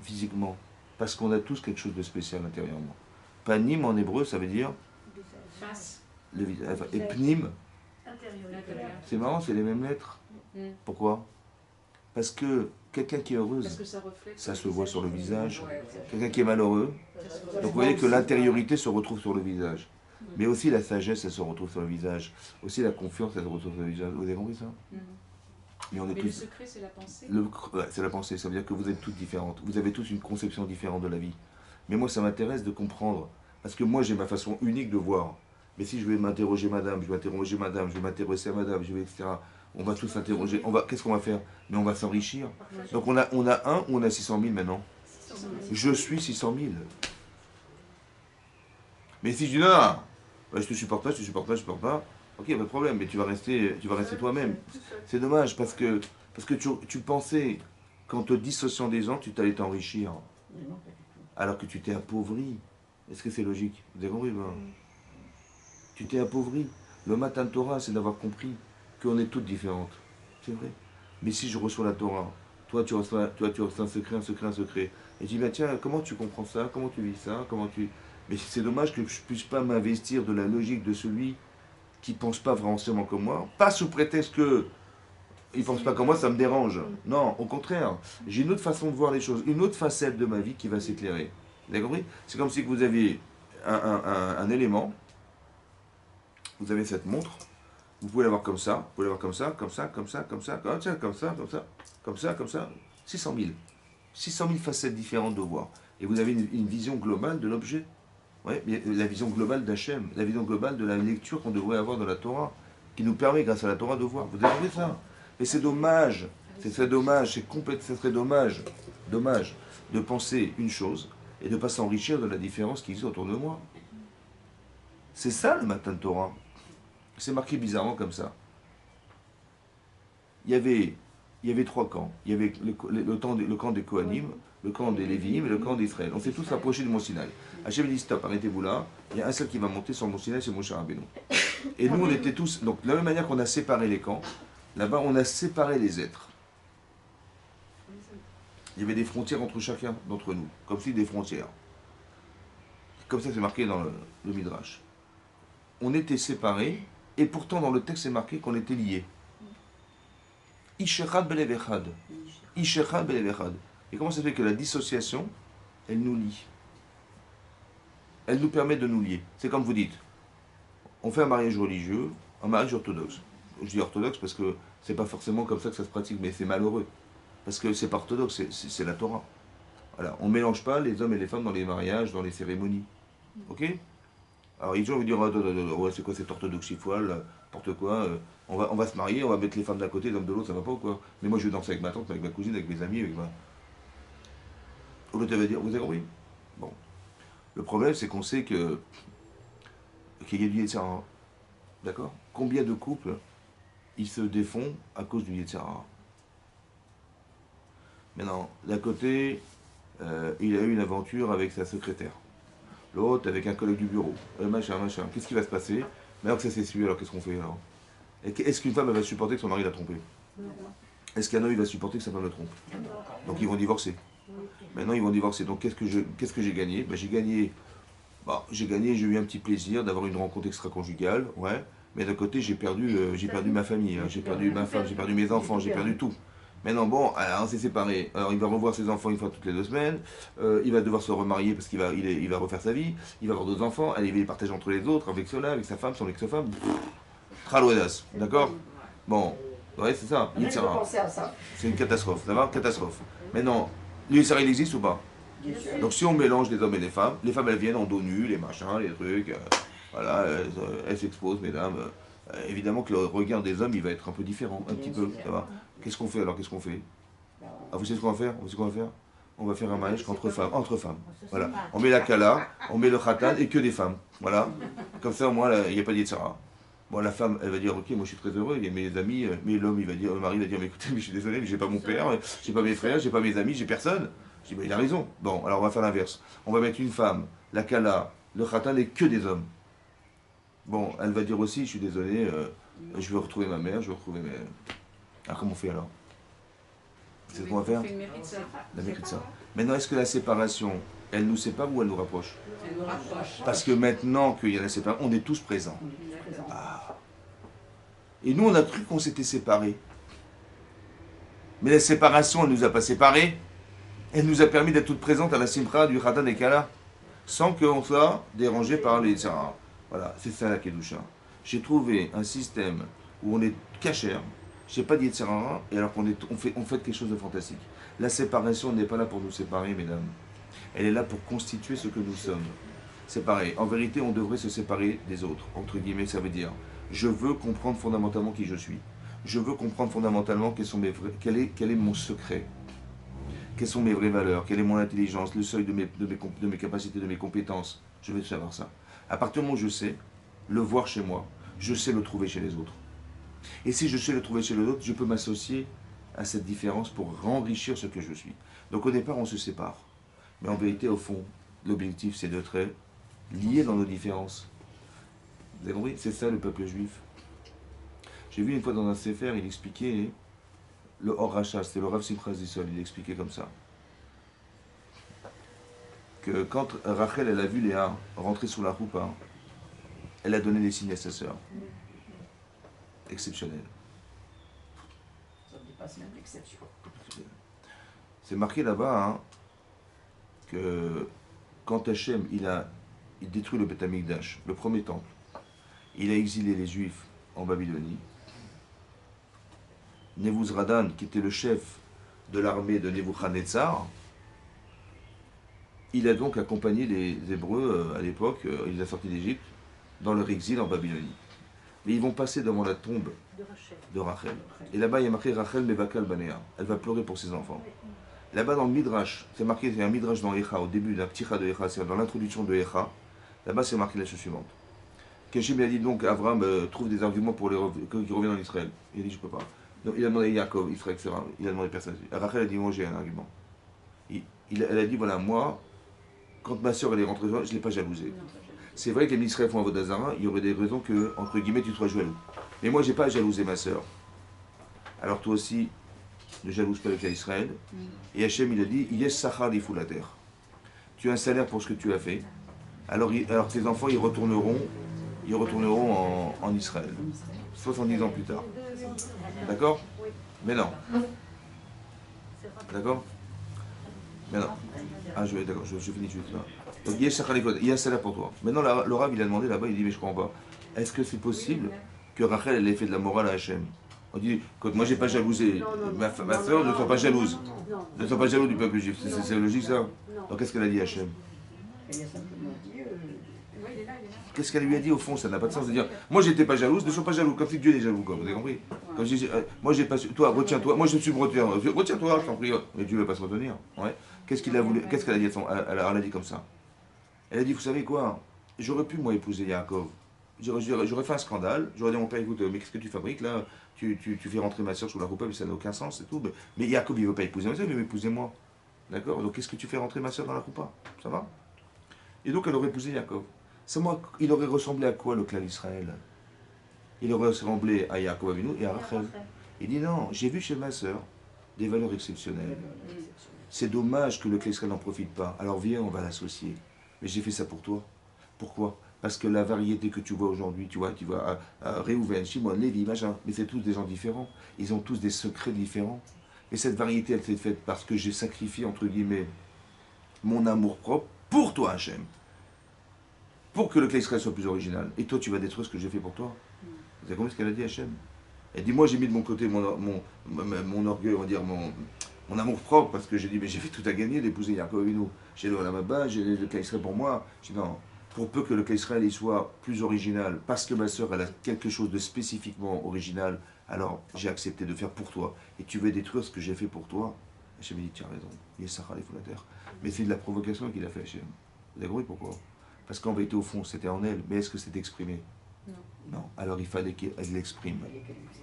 physiquement, parce qu'on a tous quelque chose de spécial intérieurement. Panim en hébreu, ça veut dire Face. et pnim, Intérieur. c'est marrant, c'est les mêmes lettres. Pourquoi? Parce que quelqu'un qui est heureuse, Parce que ça reflète. ça se voit sur le visage. Ouais. Quelqu'un qui est malheureux, donc vous voyez que l'intériorité se retrouve sur le visage. Mais aussi la sagesse, elle se retrouve sur le visage. Aussi la confiance, elle se retrouve sur le visage. Vous avez compris ça? Mais on est Mais tous... le secret, c'est la pensée. Ouais, c'est la pensée, ça veut dire que vous êtes toutes différentes. Vous avez tous une conception différente de la vie. Mais moi, ça m'intéresse de comprendre. Parce que moi, j'ai ma façon unique de voir. Mais si je vais m'interroger madame, je vais m'interroger madame, je vais m'intéresser à madame, je vais, etc. On va tous s'interroger. Qu'est-ce qu'on va faire? Mais on va s'enrichir. Donc on a un ou on a 600 000 maintenant? Je suis 600 000. Mais si je dis non, non, je te supporte pas, je te supporte pas, je te supporte pas, ok, pas de problème, mais tu vas rester toi-même. C'est dommage parce que tu pensais qu'en te dissociant des gens, tu t'allais t'enrichir. Alors que tu t'es appauvri. Est-ce que c'est logique? Vous avez compris? Tu t'es appauvri. Le matin de Torah, c'est d'avoir compris qu'on est toutes différentes. C'est vrai. Mais si je reçois la Torah, toi tu reçois un secret, un secret, un secret. Et je dis, bah, tiens, comment tu comprends ça? Comment tu vis ça? Mais c'est dommage que je ne puisse pas m'investir de la logique de celui qui ne pense pas vraiment comme moi. Pas sous prétexte que il ne pense pas comme moi, ça me dérange. Non, au contraire. J'ai une autre façon de voir les choses, une autre facette de ma vie qui va s'éclairer. Vous avez compris? C'est comme si vous aviez un élément. Vous avez cette montre. Vous pouvez l'avoir comme ça, vous pouvez l'avoir comme ça, comme ça, comme ça, comme ça, comme ça, comme ça, comme ça, comme ça, comme ça. 600 000. 600 000 facettes différentes de voir. Et vous avez une vision globale de l'objet. Ouais, la vision globale d'Hachem, la vision globale de la lecture qu'on devrait avoir dans la Torah, qui nous permet, grâce à la Torah, de voir. Vous avez vu ça? Et c'est dommage, c'est très dommage, c'est très dommage de penser une chose et de ne pas s'enrichir de la différence qui existe autour de moi. C'est ça le matin de Torah. C'est marqué bizarrement comme ça. Il y avait trois camps. Il y avait le camp des Kohanim, le camp des Lévi'im et le camp d'Israël. On s'est tous rapprochés du Mont Sinaï. Hachem dit stop, arrêtez-vous là. Il y a un seul qui va monter sur le Mont Sinaï, c'est Moshe Rabbeinu. Et nous, on était tous. Donc, de la même manière qu'on a séparé les camps, là-bas, on a séparé les êtres. Il y avait des frontières entre chacun d'entre nous, comme si des frontières. Comme ça, c'est marqué dans le Midrash. On était séparés, et pourtant, dans le texte, c'est marqué qu'on était liés. Ishechad belev echad. Ishechad belev echad. Et comment ça fait que la dissociation, elle nous lie? Elle nous permet de nous lier. C'est comme vous dites, on fait un mariage religieux, un mariage orthodoxe. Je dis orthodoxe parce que c'est pas forcément comme ça que ça se pratique, mais c'est malheureux. Parce que c'est pas orthodoxe, c'est la Torah. Voilà. On ne mélange pas les hommes et les femmes dans les mariages, dans les cérémonies. Ok? Alors les gens vont dire, ouais, c'est quoi cette orthodoxie folle, n'importe quoi, on va se marier, on va mettre les femmes d'un côté, les hommes de l'autre, ça va pas ou quoi? Mais moi je vais danser avec ma tante, avec ma cousine, avec mes amis, avec ma... L'autre va dire, vous avez compris? Bon. Le problème c'est qu'on sait qu'il y a du Yetzirah. D'accord? Combien de couples ils se défont à cause du Yetzirah? Maintenant, d'un côté, il a eu une aventure avec sa secrétaire. L'autre avec un collègue du bureau. Machin. Qu'est-ce qui va se passer? Mais alors que ça s'est suivi, alors qu'est-ce qu'on fait alors? Est-ce qu'une femme elle va supporter que son mari l'a trompée? Est-ce qu'un homme il va supporter que sa femme le trompe? Donc ils vont divorcer. Maintenant ils vont divorcer. Donc qu'est-ce que j'ai gagné? Ben, j'ai gagné, j'ai eu un petit plaisir d'avoir une rencontre extra-conjugale, ouais. Mais d'un côté j'ai perdu ma famille, hein. J'ai perdu ma femme, j'ai perdu mes enfants, j'ai perdu tout. Maintenant, bon, alors on s'est séparés. Alors il va revoir ses enfants une fois toutes les 2 semaines. Il va devoir se remarier parce qu'il va refaire sa vie. Il va avoir 2 enfants. Allez, il va les partager entre les autres, avec ceux-là, avec sa femme, son ex-femme. Tralouedas, d'accord? Bon, ouais, c'est ça. C'est une catastrophe, ça va? Catastrophe. Maintenant, l'Israël existe ou pas? Donc si on mélange les hommes et les femmes elles viennent en dos nu, les machins, les trucs. Voilà, elles s'exposent, mesdames. Évidemment que le regard des hommes, il va être un peu différent, un petit peu, ça va? Qu'est-ce qu'on fait alors? Qu'est-ce qu'on fait? Ah, vous savez ce qu'on va faire? On va faire un mariage entre femmes. Voilà. On met la kala, on met le khatan et que des femmes. Voilà. Comme ça, au moins, il n'y a pas d'Yetzirah. Bon, la femme, elle va dire, ok, moi je suis très heureux, il y a mes amis, mais l'homme, le mari va dire, mais écoutez, mais je suis désolé, mais j'ai pas mon père, j'ai pas mes frères, j'ai pas mes amis, j'ai personne. Je dis, bah, il a raison. Bon, alors on va faire l'inverse. On va mettre une femme, la kala, le khatan et que des hommes. Bon, elle va dire aussi, je suis désolé, je veux retrouver ma mère, je veux retrouver mes... Alors comment on fait alors? C'est ce qu'on va faire? La méritza. Maintenant, est-ce que la séparation, elle nous sépare ou elle nous rapproche? Elle nous rapproche. Parce que maintenant qu'il y a la séparation, on est tous présents. Ah. Et nous, on a cru qu'on s'était séparés. Mais la séparation, elle ne nous a pas séparés. Elle nous a permis d'être toutes présentes à la simcha du Khatan et Kala, sans qu'on soit dérangé par les Tzara. Voilà, c'est ça la Kedusha. J'ai trouvé un système où on est cachère, j'ai pas dit Tzara, et alors on fait quelque chose de fantastique. La séparation n'est pas là pour nous séparer, mesdames. Elle est là pour constituer ce que nous sommes. C'est pareil. En vérité, on devrait se séparer des autres. Entre guillemets, ça veut dire, je veux comprendre fondamentalement qui je suis. Je veux comprendre fondamentalement quel est mon secret. Quelles sont mes vraies valeurs, quelle est mon intelligence, le seuil de mes capacités, de mes compétences. Je vais savoir ça. À partir du moment où je sais le voir chez moi, je sais le trouver chez les autres. Et si je sais le trouver chez les autres, je peux m'associer à cette différence pour enrichir ce que je suis. Donc au départ, on se sépare. Mais en vérité, au fond, l'objectif, c'est d'être liés dans nos différences. Vous avez compris? C'est ça le peuple juif. J'ai vu une fois dans un Sefer, il expliquait le Or Racha, c'était le Rav Simcha Zissol, il expliquait comme ça. Que quand Rachel, elle a vu Léa rentrer sous la roupa, elle a donné des signes à sa sœur. Exceptionnel. Ça dépasse même l'exception. C'est marqué là-bas hein, que quand Hachem, il détruit le Beth Amikdash, le premier temple, il a exilé les Juifs en Babylonie. Nebuzradan, qui était le chef de l'armée de Nebuchadnezzar, il a donc accompagné les Hébreux à l'époque, il les a sortis d'Égypte, dans leur exil en Babylonie. Mais ils vont passer devant la tombe de Rachel. Et là-bas, il y a marqué Rachel Mevakal Banea. Elle va pleurer pour ses enfants. Là-bas, dans le Midrash, c'est marqué, il y a un Midrash dans Echa, au début d'un Pticha de Echa, c'est dans l'introduction de Echa. Là-bas, c'est marqué la chose suivante. Keshim a dit donc, Avram trouve des arguments pour qu'ils reviennent en Israël. Il a dit, je ne peux pas. Donc, il a demandé à Yaakov, Israël, etc. Il a demandé personne. Rachel a dit, moi j'ai un argument. Elle a dit, voilà, moi, quand ma soeur elle est rentrée, je ne l'ai pas jalousée. C'est vrai que les Israël font un Vodazara, il y aurait des raisons que, entre guillemets, tu sois jaloux. Mais moi, j'ai pas à jalouser ma soeur. Alors toi aussi, ne jalouse pas le cas d'Israël. Et Hachem, il a dit, Yes Sachar l'ifou la terre. Tu as un salaire pour ce que tu as fait. Alors tes enfants, ils retourneront en Israël. 70 ans plus tard. D'accord? Mais non. D'accord? Mais non. Ah, d'accord, je finis tout de suite là. Donc, il y a un salaire pour toi. Maintenant, le Rav, il a demandé là-bas, il dit, mais je comprends pas. Est-ce que c'est possible que Rachel, elle ait fait de la morale à Hachem? On dit, moi, j'ai pas jalousé. Ma soeur ne soit pas jalouse. Ne soit pas jaloux du peuple juif. C'est logique, ça? Donc, qu'est-ce qu'elle a dit à Hachem? Elle a simplement dit. Qu'est-ce qu'elle lui a dit au fond? Ça n'a pas de sens de dire, moi, j'étais pas jalouse, ne sois pas jaloux. Comme si Dieu est jaloux, quoi. Vous avez compris? Comme je dis, moi, j'ai pas. Toi, retiens-toi. Moi, je suis retenu. Retiens-toi, je t'en prie. Mais Dieu ne va pas se retenir. Ouais. Qu'est-ce qu'elle a dit elle a dit comme ça. Elle a dit, vous savez quoi, j'aurais pu, moi, épouser Yaakov. J'aurais fait un scandale. J'aurais dit à mon père, écoute, mais qu'est-ce que tu fabriques là? Tu fais rentrer ma soeur sous la roupa, mais ça n'a aucun sens, c'est tout. Mais Yaakov, il ne veut pas épouser ma soeur, il veut épouser moi. D'accord? Donc, qu'est-ce que tu fais rentrer ma soeur dans la roupa? Ça va? Et donc, elle aurait épousé Yaakov. Il aurait ressemblé à quoi, le clan d'Israël? Il aurait ressemblé à Yaakov Avinu et à Rachel. Il dit, non, j'ai vu chez ma soeur des valeurs exceptionnelles. C'est dommage que le clan d'Israël n'en profite pas. Alors, viens, on va l'associer. Mais j'ai fait ça pour toi. Pourquoi? Parce que la variété que tu vois aujourd'hui, tu vois Réhouven, Shimon, Lévi, machin, mais c'est tous des gens différents. Ils ont tous des secrets différents. Et cette variété, elle s'est faite parce que j'ai sacrifié, entre guillemets, mon amour propre pour toi, Hachem. Pour que le clan Israël soit plus original. Et toi, tu vas détruire ce que j'ai fait pour toi. Vous avez compris ce qu'elle a dit, Hachem? Elle dit, moi, j'ai mis de mon côté mon orgueil, on va dire, mon amour propre, parce que j'ai dit, mais j'ai fait tout à gagner d'épouser Yaakov Avinu. J'ai le Olam, j'ai le clan Israël pour moi. J'ai dit, non, pour peu que le clan Israël soit plus original, parce que ma soeur, elle a quelque chose de spécifiquement original, alors j'ai accepté de faire pour toi. Et tu veux détruire ce que j'ai fait pour toi? Hachem m'a dit, tu as raison, il est Sachar il faut la terre. Mais c'est de la provocation qu'il a fait, Hachem. Vous avez compris pourquoi? Parce qu'en vérité, au fond, c'était en elle, mais est-ce que c'était exprimé? Non. Alors il fallait qu'elle l'exprime.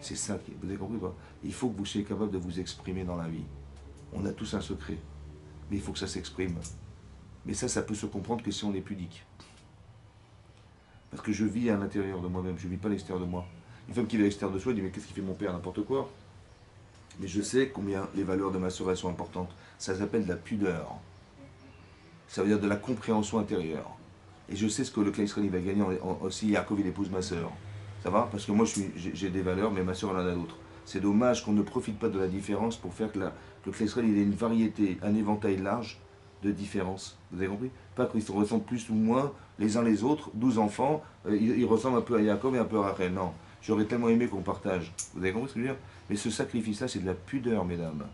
C'est ça, vous avez compris quoi? Il faut que vous soyez capable de vous exprimer dans la vie. On a tous un secret, mais il faut que ça s'exprime. Mais ça peut se comprendre que si on est pudique. Parce que je vis à l'intérieur de moi-même, je ne vis pas à l'extérieur de moi. Une femme qui vit à l'extérieur de soi, elle dit, mais qu'est-ce qui fait mon père? N'importe quoi. Mais je sais combien les valeurs de ma soeur sont importantes. Ça s'appelle de la pudeur. Ça veut dire de la compréhension intérieure. Et je sais ce que le clan Israël va gagner si Yaakov il épouse ma soeur. Ça va? Parce que moi j'ai des valeurs, mais ma soeur elle en a d'autres. C'est dommage qu'on ne profite pas de la différence pour faire que le Klal Israël, il ait une variété, un éventail large de différences. Vous avez compris? Pas qu'ils se ressemblent plus ou moins les uns les autres, 12 enfants, ils ressemblent un peu à Jacob et un peu à Rachel. Non, j'aurais tellement aimé qu'on partage. Vous avez compris ce que je veux dire? Mais ce sacrifice-là, c'est de la pudeur, mesdames.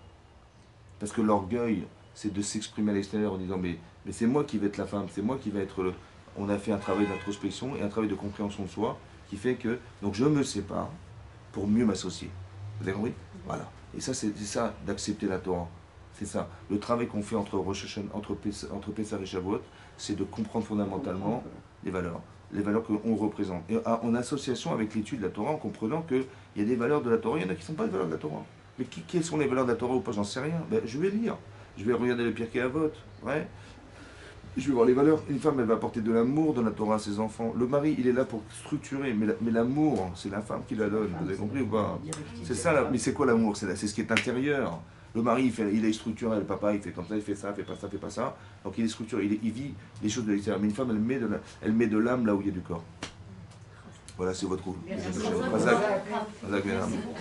Parce que l'orgueil, c'est de s'exprimer à l'extérieur en disant mais c'est moi qui vais être la femme, c'est moi qui vais être le... On a fait un travail d'introspection et un travail de compréhension de soi qui fait que, donc je me sépare pour mieux m'associer. Vous avez compris? Voilà. Et ça, c'est ça d'accepter la Torah. C'est ça. Le travail qu'on fait entre Pessah et Shavuot, c'est de comprendre fondamentalement les valeurs qu'on représente. Et en association avec l'étude de la Torah, en comprenant qu'il y a des valeurs de la Torah, il y en a qui ne sont pas des valeurs de la Torah. Mais quelles sont les valeurs de la Torah ou pas, j'en sais rien. Ben, je vais lire. Je vais regarder le Pirkei Avot. Ouais. Je vais voir les valeurs. Une femme, elle va apporter de l'amour dans la Torah à ses enfants. Le mari, il est là pour structurer, mais l'amour, c'est la femme qui la donne. Vous avez compris ou pas? C'est ça, mais c'est quoi l'amour? C'est ce qui est intérieur. Le mari, il est structuré, le papa, il fait comme ça, il fait ça, fait pas ça. Donc il est structuré, il vit les choses de l'extérieur. Mais une femme, elle met de l'âme là où il y a du corps. Voilà, c'est votre rôle. Merci. Razak, mesdames. Merci beaucoup.